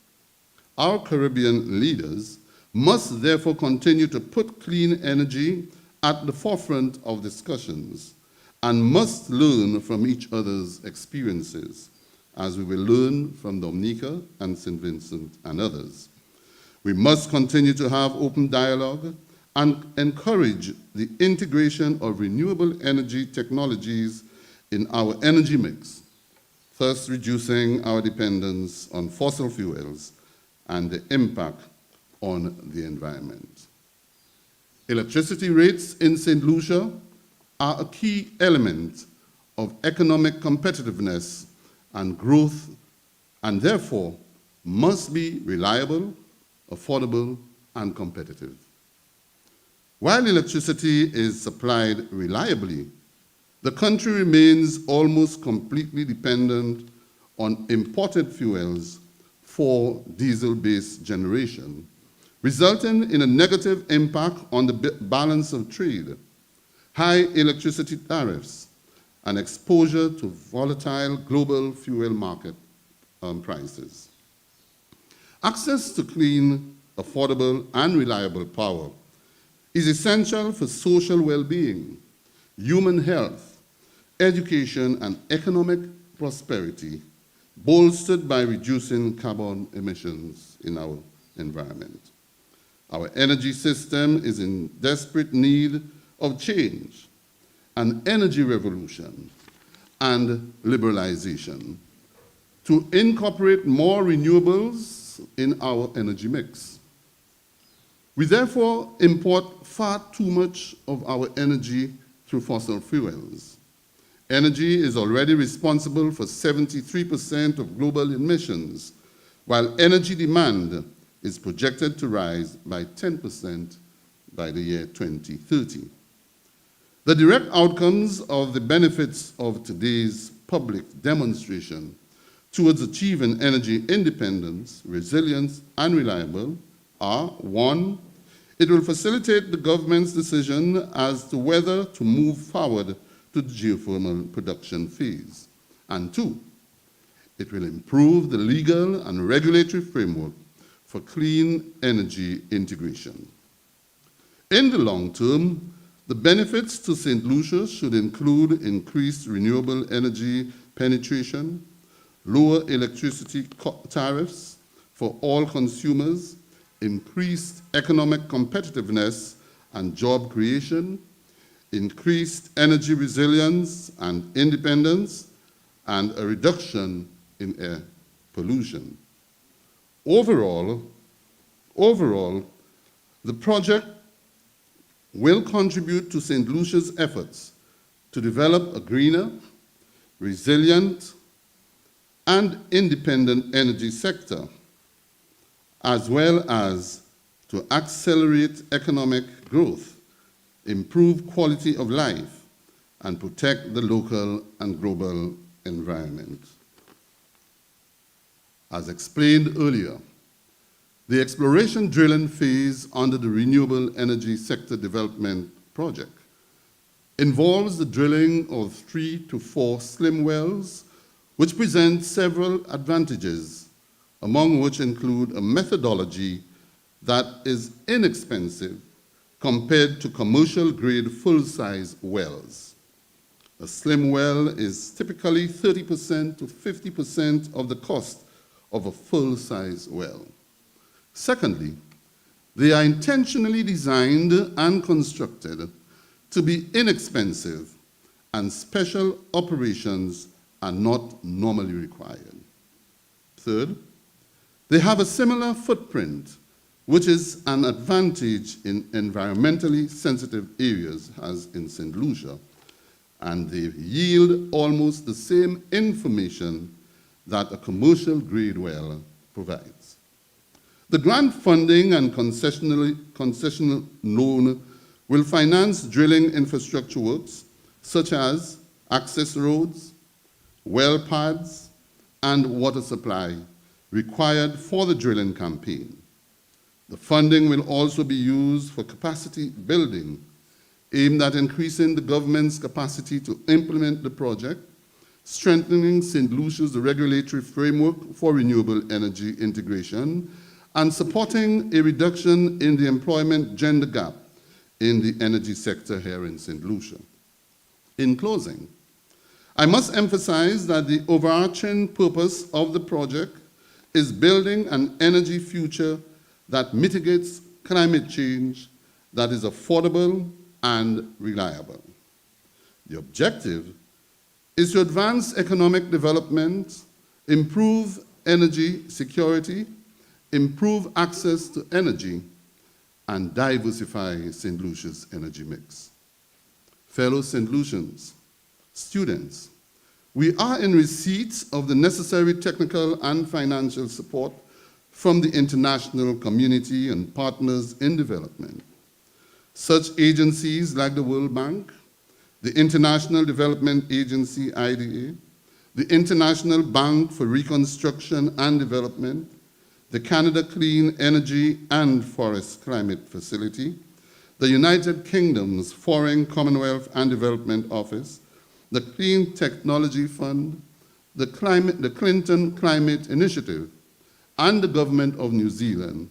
Speaker 14: Our Caribbean leaders must therefore continue to put clean energy at the forefront of discussions and must learn from each other's experiences, as we will learn from Dominica and St. Vincent and others. We must continue to have open dialogue and encourage the integration of renewable energy technologies in our energy mix, thus reducing our dependence on fossil fuels and the impact on the environment. Electricity rates in St. Lucia are a key element of economic competitiveness and growth, and therefore must be reliable, affordable, and competitive. While electricity is supplied reliably, the country remains almost completely dependent on imported fuels for diesel-based generation, resulting in a negative impact on the balance of trade, high electricity tariffs, and exposure to volatile global fuel market prices. Access to clean, affordable, and reliable power is essential for social well-being, human health, education, and economic prosperity, bolstered by reducing carbon emissions in our environment. Our energy system is in desperate need of change, an energy revolution, and liberalization to incorporate more renewables in our energy mix. We therefore import far too much of our energy through fossil fuels. Energy is already responsible for 73% of global emissions, while energy demand is projected to rise by 10% by the year 2030. The direct outcomes of the benefits of today's public demonstration towards achieving energy independence, resilience, and reliable are: 1, it will facilitate the government's decision as to whether to move forward to the geothermal production phase, and 2, it will improve the legal and regulatory framework for clean energy integration. In the long term, the benefits to St. Lucia should include increased renewable energy penetration, lower electricity tariffs for all consumers, increased economic competitiveness and job creation, increased energy resilience and independence, and a reduction in air pollution. Overall, the project will contribute to St. Lucia's efforts to develop a greener, resilient, and independent energy sector, as well as to accelerate economic growth, improve quality of life, and protect the local and global environment. As explained earlier, the exploration drilling phase under the Renewable Energy Sector Development Project involves the drilling of 3 to 4 slim wells, which present several advantages, among which include a methodology that is inexpensive compared to commercial-grade full-size wells. A slim well is typically 30% to 50% of the cost of a full-size well. Secondly, they are intentionally designed and constructed to be inexpensive, and special operations are not normally required. Third, they have a similar footprint, which is an advantage in environmentally sensitive areas as in St. Lucia, and they yield almost the same information that a commercial-grade well provides. The grant funding and concessional loan will finance drilling infrastructure works such as access roads, well pads, and water supply required for the drilling campaign. The funding will also be used for capacity building, aimed at increasing the government's capacity to implement the project, strengthening St. Lucia's regulatory framework for renewable energy integration, and supporting a reduction in the employment gender gap in the energy sector here in St. Lucia. In closing, I must emphasize that the overarching purpose of the project is building an energy future that mitigates climate change, that is affordable and reliable. The objective is to advance economic development, improve energy security, improve access to energy, and diversify St. Lucia's energy mix. Fellow St. Lucians, students, we are in receipt of the necessary technical and financial support from the international community and partners in development. Such agencies like the World Bank, the International Development Agency, IDA, the International Bank for Reconstruction and Development, the Canada Clean Energy and Forest Climate Facility, the United Kingdom's Foreign Commonwealth and Development Office, the Clean Technology Fund, the Clinton Climate Initiative, and the Government of New Zealand,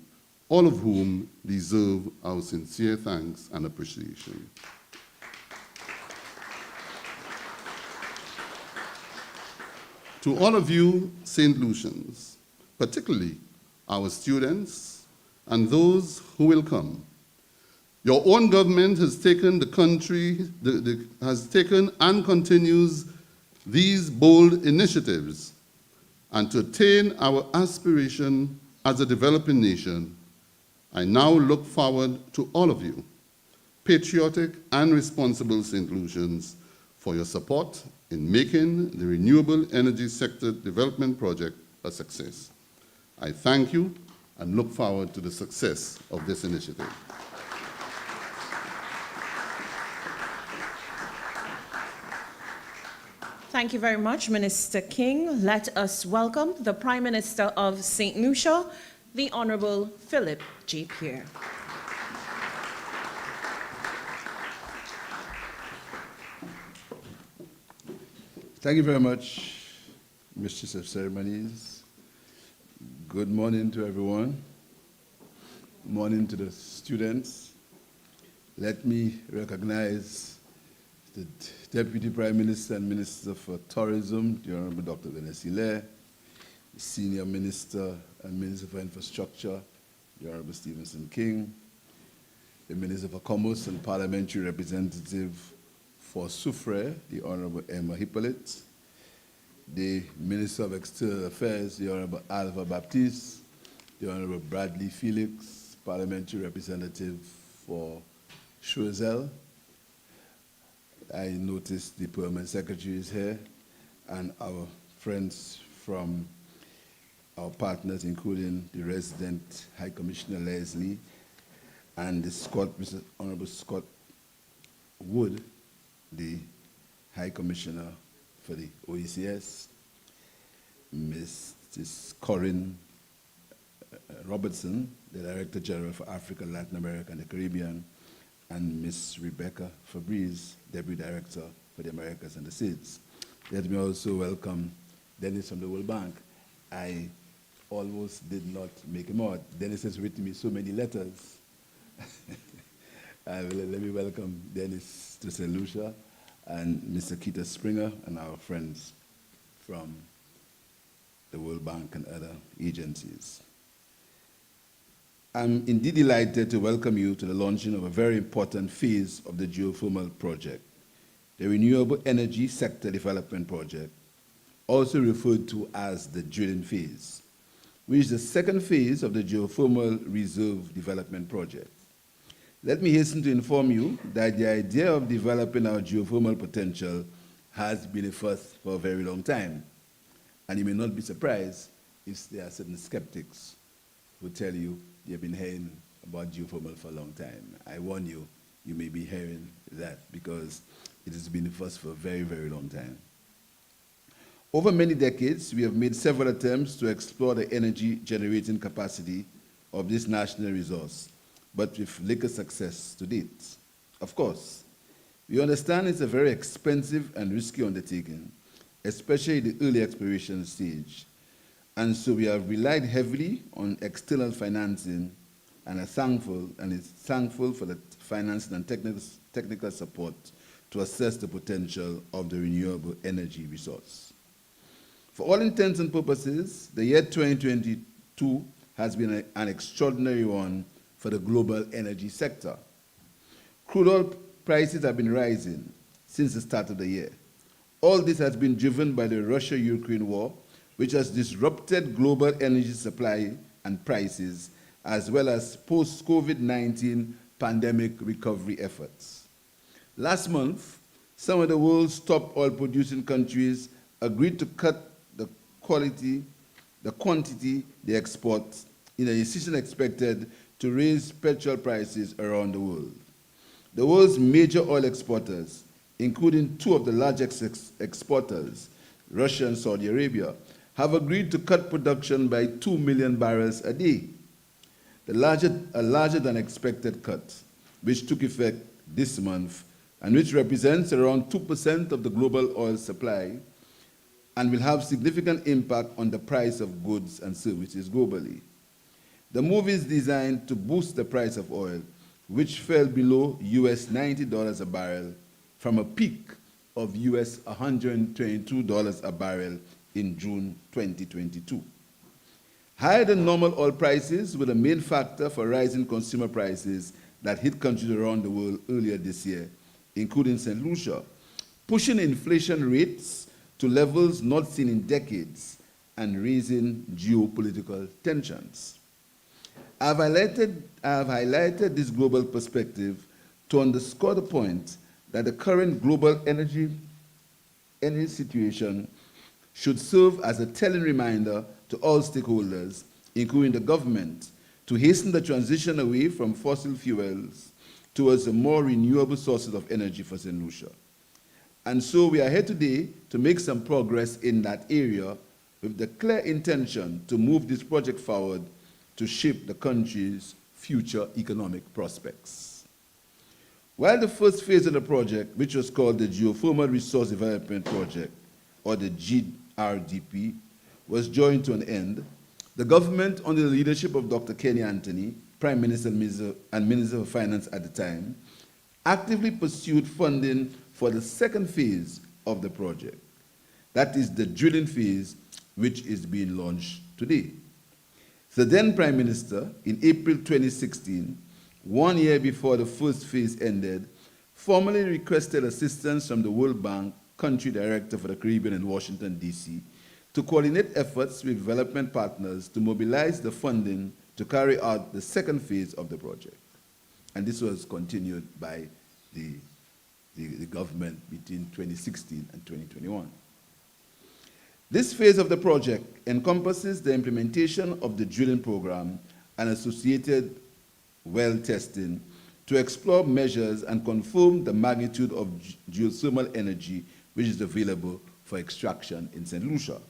Speaker 14: all of whom deserve our sincere thanks and appreciation. To all of you St. Lucians, particularly our students and those who will come, your own government has taken has taken and continues these bold initiatives, and to attain our aspiration as a developing nation, I now look forward to all of you, patriotic and responsible St. Lucians, for your support in making the renewable energy sector development project a success. I thank you and look forward to the success of this initiative.
Speaker 1: Thank you very much, Minister King. Let us welcome the Prime Minister of St. Lucia, the Honorable Philip J. Pierre.
Speaker 15: Thank you very much, Mistress of Ceremonies. Good morning to everyone. Morning to the students. Let me recognize the Deputy Prime Minister and Minister for Tourism, the Honorable Dr. Dennis Hilaire, the Senior Minister and Minister for Infrastructure, the Honorable Stephenson King, the Minister for Commerce and Parliamentary Representative for Soufriere, the Honorable Emma Hippolyte, the Minister of External Affairs, the Honorable Alva Baptiste, the Honorable Bradley Felix, Parliamentary Representative for Choiseul. I noticed the Permanent Secretary is here, and our friends from our partners, including the resident High Commissioner Leslie and the Mr. Honorable Scott Wood, the High Commissioner for the OECS, Mrs. Corinne Robertson, the Director General for Africa, Latin America, and the Caribbean, and Ms. Rebecca Fabriz, Deputy Director for the Americas and the SIDS. Let me also welcome Dennis from the World Bank. I almost did not make him out. Dennis has written me so many letters. Let me welcome Dennis to St. Lucia, and Mr. Keita Springer, and our friends from the World Bank and other agencies. I'm indeed delighted to welcome you to the launching of a very important phase of the geothermal project, the Renewable Energy Sector Development Project, also referred to as the drilling phase, which is the second phase of the Geothermal Reserve Development Project. Let me hasten to inform you that the idea of developing our geothermal potential has been a first for a very long time. And you may not be surprised if there are certain skeptics who tell you they've been hearing about geothermal for a long time. I warn you, you may be hearing that because it has been a first for a very, very long time. Over many decades, we have made several attempts to explore the energy generating capacity of this national resource, but with little success to date. Of course, we understand it's a very expensive and risky undertaking, especially the early exploration stage. And so we have relied heavily on external financing and is thankful for the financing and technical support to assess the potential of the renewable energy resource. For all intents and purposes, the year 2022 has been an extraordinary one for the global energy sector. Crude oil prices have been rising since the start of the year. All this has been driven by the Russia-Ukraine war, which has disrupted global energy supply and prices as well as post-COVID-19 pandemic recovery efforts. Last month, some of the world's top oil-producing countries agreed to cut the quantity they export in a decision expected to raise petrol prices around the world. The world's major oil exporters, including two of the largest exporters, Russia and Saudi Arabia, have agreed to cut production by 2 million barrels a day, a larger than expected cut, which took effect this month and which represents around 2% of the global oil supply and will have significant impact on the price of goods and services globally. The move is designed to boost the price of oil, which fell below US $90 a barrel from a peak of US $122 a barrel in June 2022. Higher than normal oil prices were the main factor for rising consumer prices that hit countries around the world earlier this year, including St. Lucia, pushing inflation rates to levels not seen in decades and raising geopolitical tensions. I have highlighted this global perspective to underscore the point that the current global energy situation should serve as a telling reminder to all stakeholders, including the government, to hasten the transition away from fossil fuels towards a more renewable sources of energy for St. Lucia. And so we are here today to make some progress in that area with the clear intention to move this project forward to shape the country's future economic prospects. While the first phase of the project, which was called the Geothermal Resource Development Project, or the GRDP, was drawing to an end, the government, under the leadership of Dr. Kenny Anthony, Prime Minister and Minister of Finance at the time, actively pursued funding for the second phase of the project. That is the drilling phase, which is being launched today. The then Prime Minister, in April 2016, 1 year before the first phase ended, formally requested assistance from the World Bank Country Director for the Caribbean in Washington, D.C., to coordinate efforts with development partners to mobilize the funding to carry out the second phase of the project. And this was continued by the government between 2016 and 2021. This phase of the project encompasses the implementation of the drilling program and associated well testing to explore measures and confirm the magnitude of geothermal energy which is available for extraction in St. Lucia.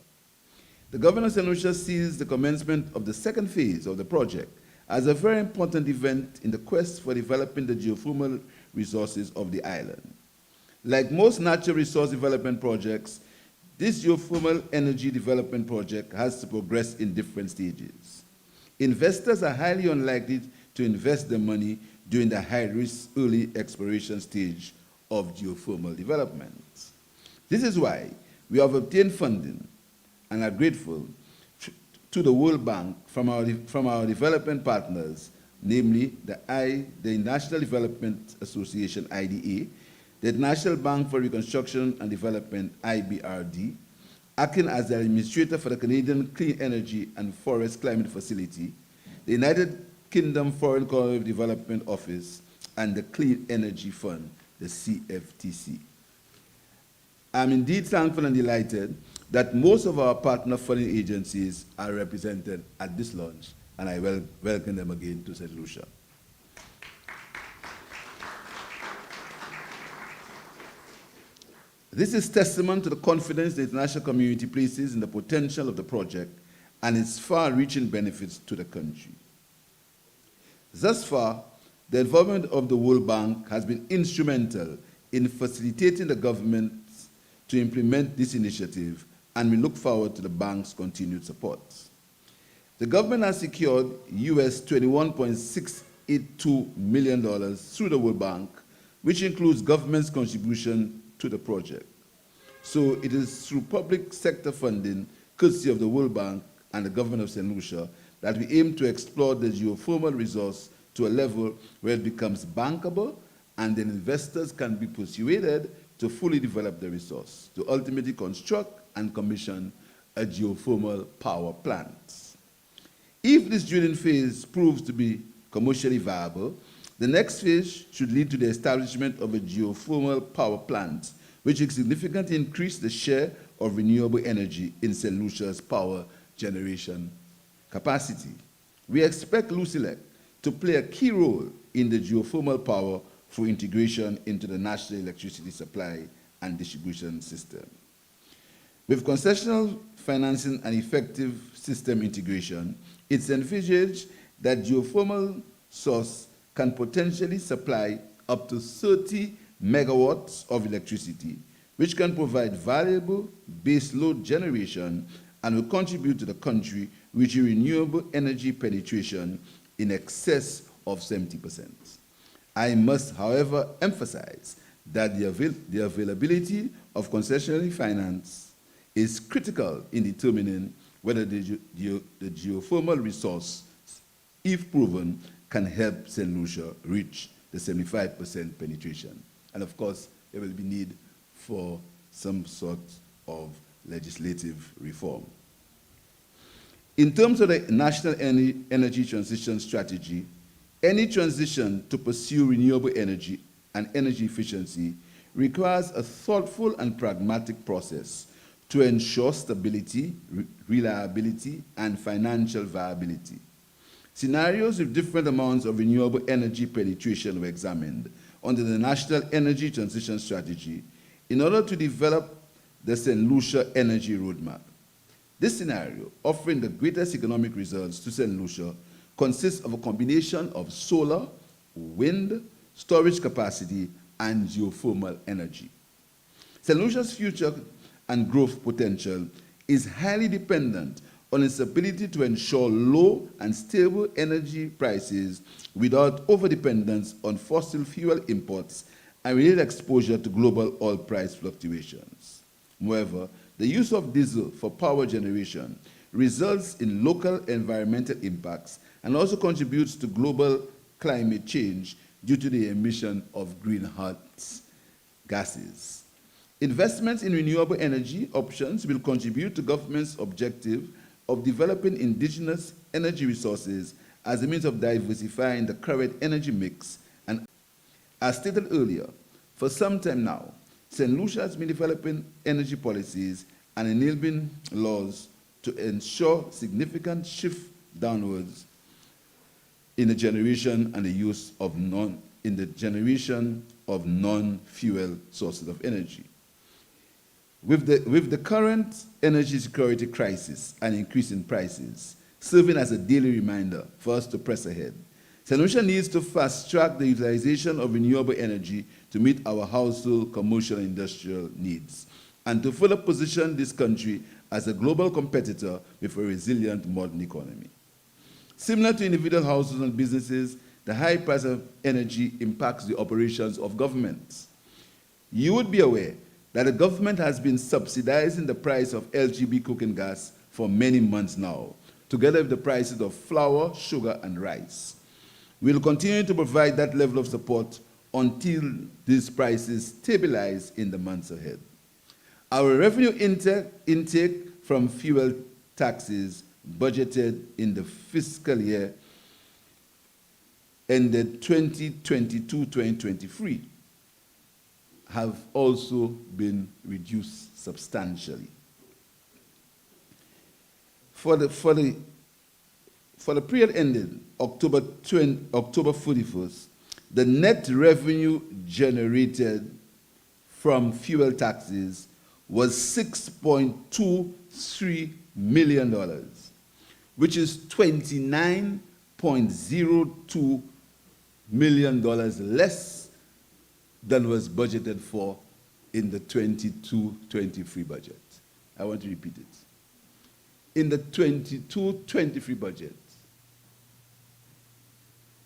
Speaker 15: The Governor of St. Lucia sees the commencement of the second phase of the project as a very important event in the quest for developing the geothermal resources of the island. Like most natural resource development projects, this geothermal energy development project has to progress in different stages. Investors are highly unlikely to invest their money during the high-risk early exploration stage of geothermal development. This is why we have obtained funding and are grateful to the World Bank from our development partners, namely the National Development Association, IDA, the National Bank for Reconstruction and Development, IBRD, acting as the administrator for the Canadian Clean Energy and Forest Climate Facility, the United Kingdom Foreign Cooperative Development Office, and the Clean Energy Fund, the CFTC. I'm indeed thankful and delighted that most of our partner funding agencies are represented at this launch, and I welcome them again to St. Lucia. This is testament to the confidence the international community places in the potential of the project and its far-reaching benefits to the country. Thus far, the involvement of the World Bank has been instrumental in facilitating the government to implement this initiative, and we look forward to the bank's continued support. The government has secured US $21.682 million through the World Bank, which includes government's contribution to the project. So it is through public sector funding, courtesy of the World Bank and the government of St. Lucia, that we aim to explore the geothermal resource to a level where it becomes bankable and then investors can be persuaded to fully develop the resource, to ultimately construct and commission a geothermal power plant. If this drilling phase proves to be commercially viable, the next phase should lead to the establishment of a geothermal power plant, which will significantly increase the share of renewable energy in St. Lucia's power generation capacity. We expect Lucilec to play a key role in the geothermal power for integration into the national electricity supply and distribution system. With concessional financing and effective system integration, it's envisaged that geothermal source can potentially supply up to 30 megawatts of electricity, which can provide valuable baseload generation and will contribute to the country reaching renewable energy penetration in excess of 70%. I must, however, emphasize that the availability of concessionary finance is critical in determining whether the geothermal resource, if proven, can help St. Lucia reach the 75% penetration. And of course, there will be need for some sort of legislative reform. In terms of the National Energy Transition Strategy, any transition to pursue renewable energy and energy efficiency requires a thoughtful and pragmatic process to ensure stability, reliability, and financial viability. Scenarios with different amounts of renewable energy penetration were examined under the National Energy Transition Strategy in order to develop the St. Lucia Energy Roadmap. This scenario, offering the greatest economic results to St. Lucia, consists of a combination of solar, wind, storage capacity, and geothermal energy. St. Lucia's future and growth potential is highly dependent on its ability to ensure low and stable energy prices without overdependence on fossil fuel imports and related exposure to global oil price fluctuations. Moreover, the use of diesel for power generation results in local environmental impacts and also contributes to global climate change due to the emission of greenhouse gases. Investments in renewable energy options will contribute to government's objective of developing indigenous energy resources as a means of diversifying the current energy mix. And as stated earlier, for some time now, St. Lucia has been developing energy policies and enabling laws to ensure significant shift downwards in the generation and the use of non-fuel sources of energy. With the current energy security crisis and increase in prices serving as a daily reminder for us to press ahead, St. Lucia needs to fast-track the utilization of renewable energy to meet our household, commercial, and industrial needs, and to further position this country as a global competitor with a resilient modern economy. Similar to individual households and businesses, the high price of energy impacts the operations of governments. You would be aware that the government has been subsidizing the price of LGB cooking gas for many months now, together with the prices of flour, sugar, and rice. We will continue to provide that level of support until these prices stabilize in the months ahead. Our revenue intake from fuel taxes budgeted in the fiscal year ended 2022-2023 have also been reduced substantially. For the period ended October 31st, the net revenue generated from fuel taxes was $6.23 million, which is $29.02 million less than was budgeted for in the 22-23 budget. I want to repeat it. In the 22-23 budget,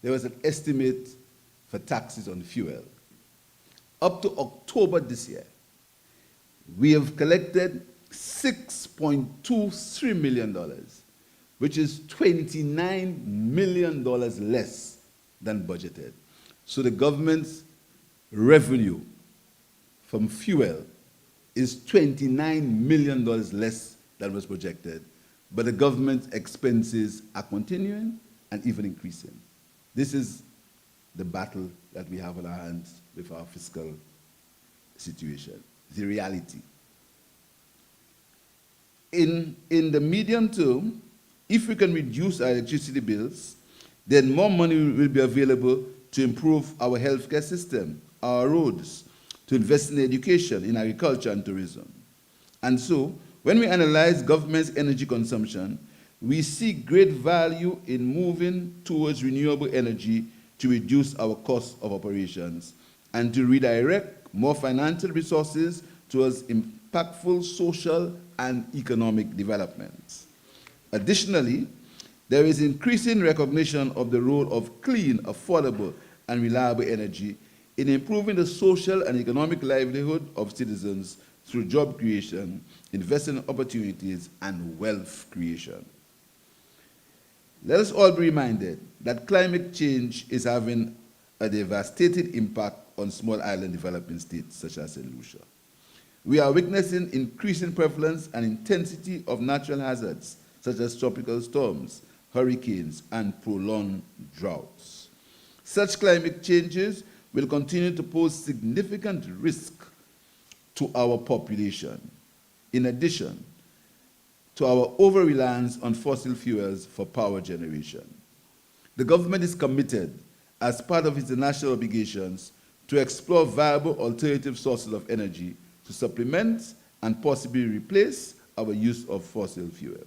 Speaker 15: there was an estimate for taxes on fuel. Up to October this year, we have collected $6.23 million, which is $29 million less than budgeted. So the government's revenue from fuel is $29 million less than was projected, but the government expenses are continuing and even increasing. This is the battle that we have on our hands with our fiscal situation, the reality. In the medium term, if we can reduce our electricity bills, then more money will be available to improve our healthcare system, our roads, to invest in education, in agriculture and tourism. And so, when we analyze government's energy consumption, we see great value in moving towards renewable energy to reduce our cost of operations and to redirect more financial resources towards impactful social and economic developments. Additionally, there is increasing recognition of the role of clean, affordable, and reliable energy in improving the social and economic livelihood of citizens through job creation, investment opportunities, and wealth creation. Let us all be reminded that climate change is having a devastating impact on small island developing states such as St. Lucia. We are witnessing increasing prevalence and intensity of natural hazards such as tropical storms, hurricanes, and prolonged droughts. Such climate changes will continue to pose significant risk to our population, in addition to our over-reliance on fossil fuels for power generation. The government is committed, as part of its national obligations, to explore viable alternative sources of energy to supplement and possibly replace our use of fossil fuels.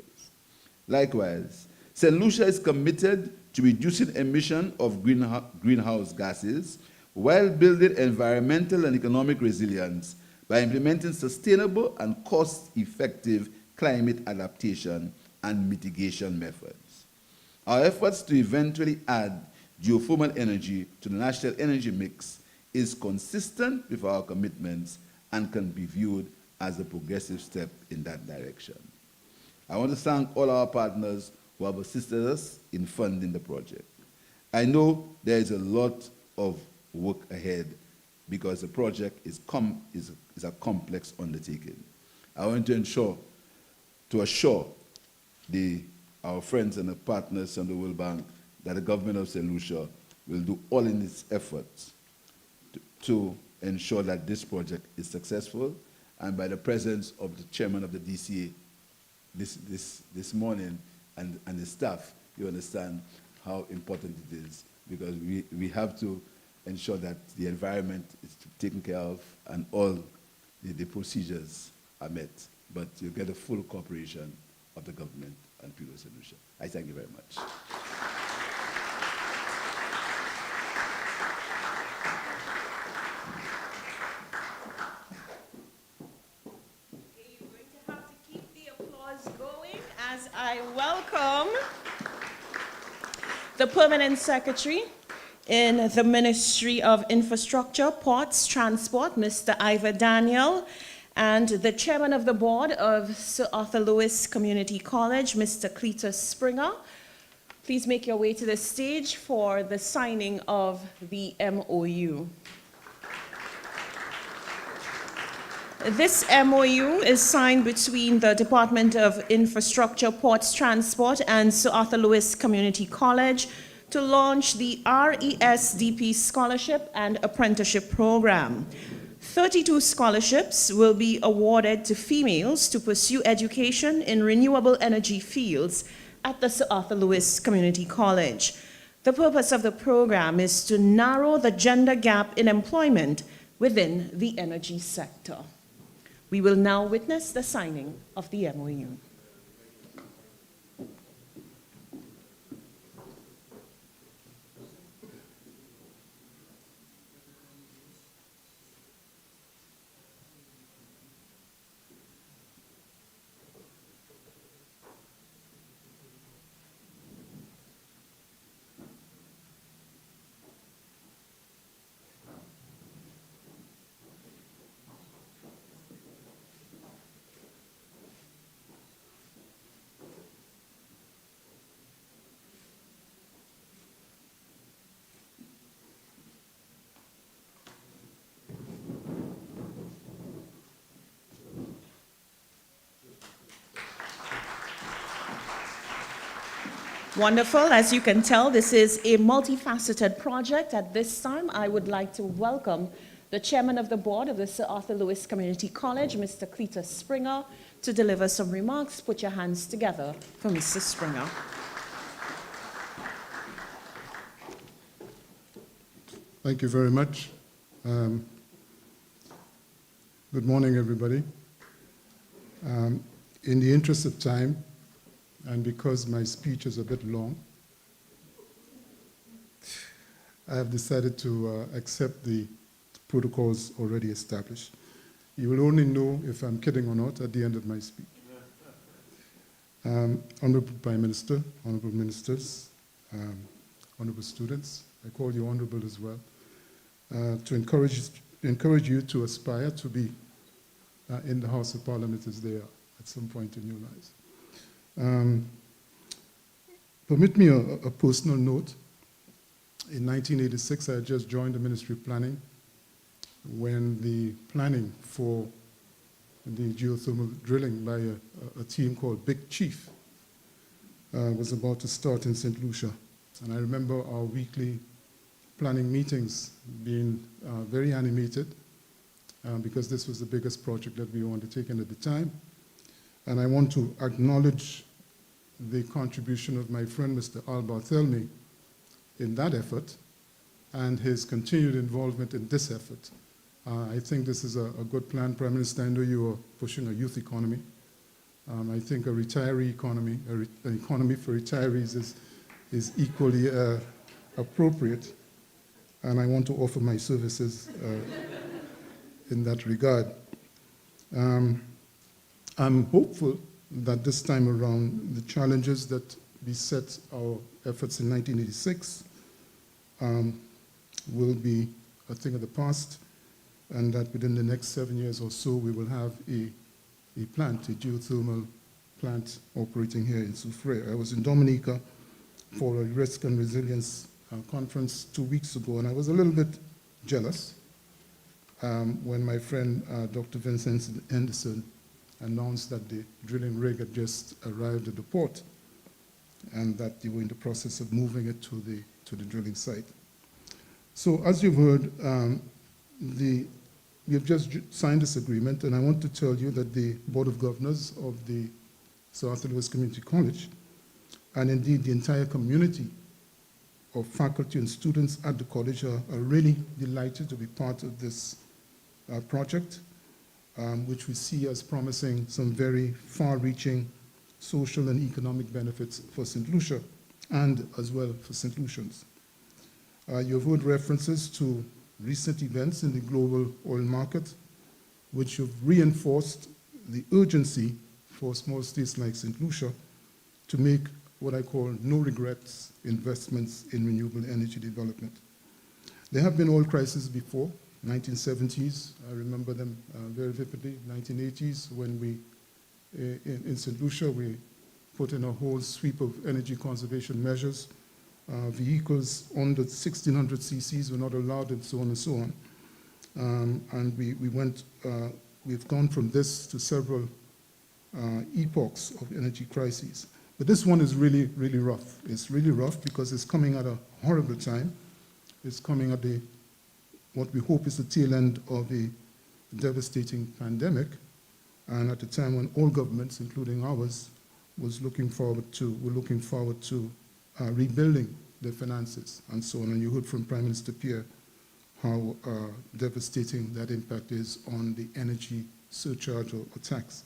Speaker 15: Likewise, St. Lucia is committed to reducing emission of greenhouse gases while building environmental and economic resilience by implementing sustainable and cost-effective climate adaptation and mitigation methods. Our efforts to eventually add geothermal energy to the national energy mix is consistent with our commitments and can be viewed as a progressive step in that direction. I want to thank all our partners who have assisted us in funding the project. I know there is a lot of work ahead because the project is a complex undertaking. I want to assure our friends and the partners from the World Bank that the government of St. Lucia will do all in its efforts to ensure that this project is successful, and by the presence of the chairman of the DCA this morning and the staff, you understand how important it is, because we have to ensure that the environment is taken care of and all the procedures are met. But you get the full cooperation of the government and people of St. Lucia. I thank you very much.
Speaker 1: You're going to have to keep the applause going as I welcome the Permanent Secretary in the Ministry of Infrastructure, Ports, Transport, Mr. Ivor Daniel, and the Chairman of the Board of Sir Arthur Lewis Community College, Mr. Cletus Springer. Please make your way to the stage for the signing of the MOU. This MOU is signed between the Department of Infrastructure, Ports, Transport, and Sir Arthur Lewis Community College to launch the RESDP Scholarship and Apprenticeship Program. 32 scholarships will be awarded to females to pursue education in renewable energy fields at the Sir Arthur Lewis Community College. The purpose of the program is to narrow the gender gap in employment within the energy sector. We will now witness the signing of the MOU. Wonderful. As you can tell, this is a multifaceted project. At this time, I would like to welcome the chairman of the board of the Sir Arthur Lewis Community College, Mr. Cletus Springer, to deliver some remarks. Put your hands together for Mr. Springer.
Speaker 16: Thank you very much. Good morning, everybody. In the interest of time, and because my speech is a bit long, I have decided to accept the protocols already established. You will only know if I'm kidding or not at the end of my speech. Honorable Prime Minister, honorable ministers, honorable students, I call you honorable as well, to encourage you to aspire to be in the House of Parliament as they are at some point in your lives. Permit me a personal note. In 1986, I had just joined the Ministry of Planning when the planning for the geothermal drilling by a team called Big Chief was about to start in St. Lucia. And I remember our weekly planning meetings being very animated because this was the biggest project that we were undertaking at the time. And I want to acknowledge the contribution of my friend, Mr. Al Barthelme, in that effort and his continued involvement in this effort. I think this is a good plan. Prime Minister, I know you are pushing a youth economy. I think a retiree economy, an economy for retirees is equally appropriate. And I want to offer my services in that regard. I'm hopeful that this time around, the challenges that beset our efforts in 1986 will be a thing of the past, and that within the next 7 years or so, we will have a plant, a geothermal plant operating here in Soufriere. I was in Dominica for a risk and resilience conference 2 weeks ago, and I was a little bit jealous when my friend Dr. Vincent Henderson announced that the drilling rig had just arrived at the port and that they were in the process of moving it to the drilling site. So as you've heard, we have just signed this agreement, and I want to tell you that the Board of Governors of the Sir Arthur Lewis Community College, and indeed the entire community of faculty and students at the college are really delighted to be part of this project, which we see as promising some very far-reaching social and economic benefits for St. Lucia and as well for St. Lucians. You've heard references to recent events in the global oil market, which have reinforced the urgency for small states like St. Lucia to make what I call no regrets investments in renewable energy development. There have been oil crises before. 1970s, I remember them very vividly. 1980s, when we, in St. Lucia, we put in a whole sweep of energy conservation measures. Vehicles under 1,600 cc's were not allowed, and so on and so on. And we've gone from this to several epochs of energy crises. But this one is really, really rough. It's really rough because it's coming at a horrible time. It's coming at what we hope is the tail end of a devastating pandemic, and at a time when all governments, including ours, were looking forward to rebuilding their finances and so on. And you heard from Prime Minister Pierre how devastating that impact is on the energy surcharge or tax.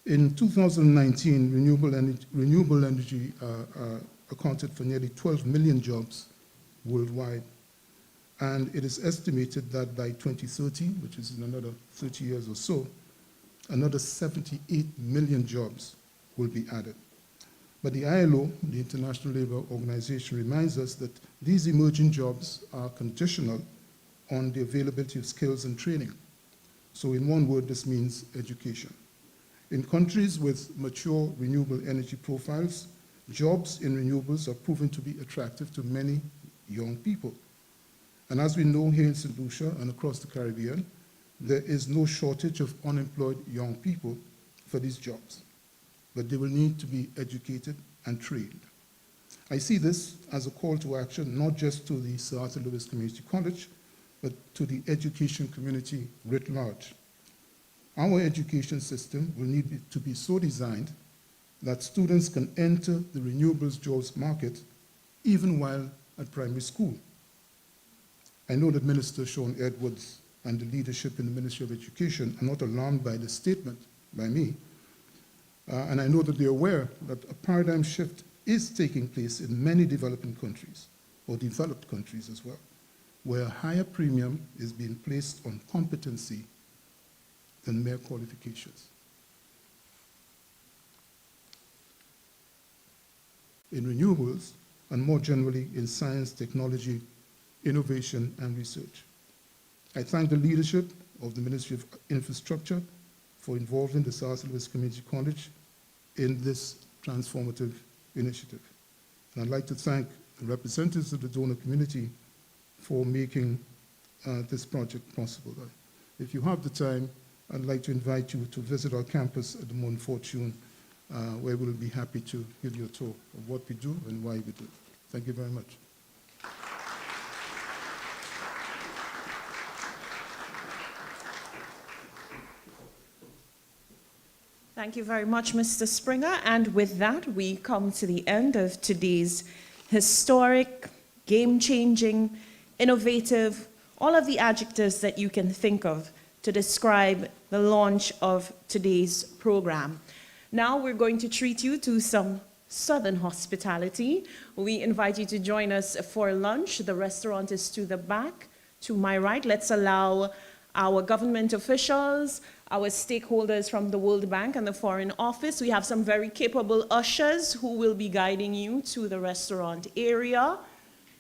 Speaker 16: In 2019, renewable energy accounted for nearly 12 million jobs worldwide. And it is estimated that by 2030, which is in another 30 years or so, another 78 million jobs will be added. But the ILO, the International Labour Organization, reminds us that these emerging jobs are conditional on the availability of skills and training. So in one word, this means education. In countries with mature renewable energy profiles, jobs in renewables are proven to be attractive to many young people. And as we know here in St. Lucia and across the Caribbean, there is no shortage of unemployed young people for these jobs. But they will need to be educated and trained. I see this as a call to action not just to the Sir Arthur Lewis Community College, but to the education community writ large. Our education system will need to be so designed that students can enter the renewables jobs market even while at primary school. I know that Minister Sean Edwards and the leadership in the Ministry of Education are not alarmed by this statement by me, and I know that they're aware that a paradigm shift is taking place in many developing countries, or developed countries as well, where a higher premium is being placed on competency than mere qualifications. In renewables, and more generally in science, technology, innovation, and research. I thank the leadership of the Ministry of Infrastructure for involving the Sir Arthur Lewis Community College in this transformative initiative. And I'd like to thank the representatives of the donor community for making this project possible. If you have the time, I'd like to invite you to visit our campus at the Morne Fortune, where we'll be happy to give you a tour of what we do and why we do it. Thank you very much.
Speaker 1: Thank you very much, Mr. Springer. And with that, we come to the end of today's historic, game-changing, innovative, all of the adjectives that you can think of to describe the launch of today's program. Now we're going to treat you to some Southern hospitality. We invite you to join us for lunch. The restaurant is to the back, to my right. Let's allow our government officials, our stakeholders from the World Bank and the Foreign Office. We have some very capable ushers who will be guiding you to the restaurant area.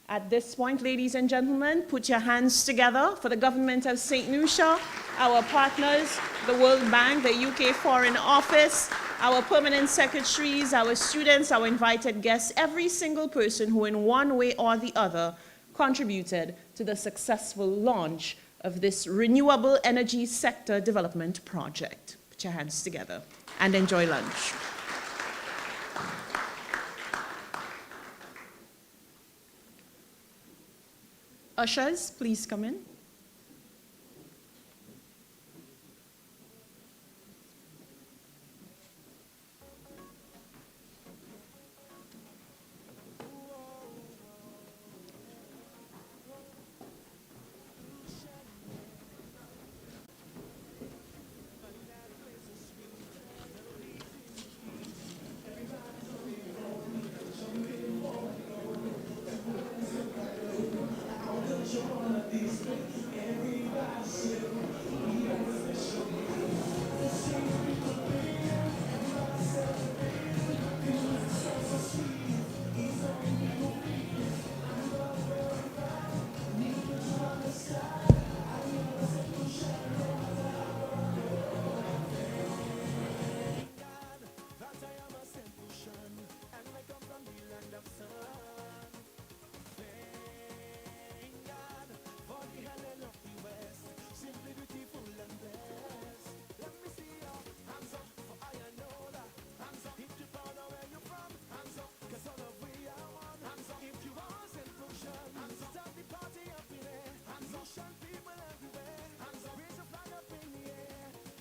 Speaker 1: At this point, ladies and gentlemen, put your hands together for the government of St. Lucia, our partners, the World Bank, the UK Foreign Office, our permanent secretaries, our students, our invited guests, every single person who in one way or the other contributed to the successful launch of this renewable energy sector development project. Put your hands together and enjoy lunch. Ushers, please come in.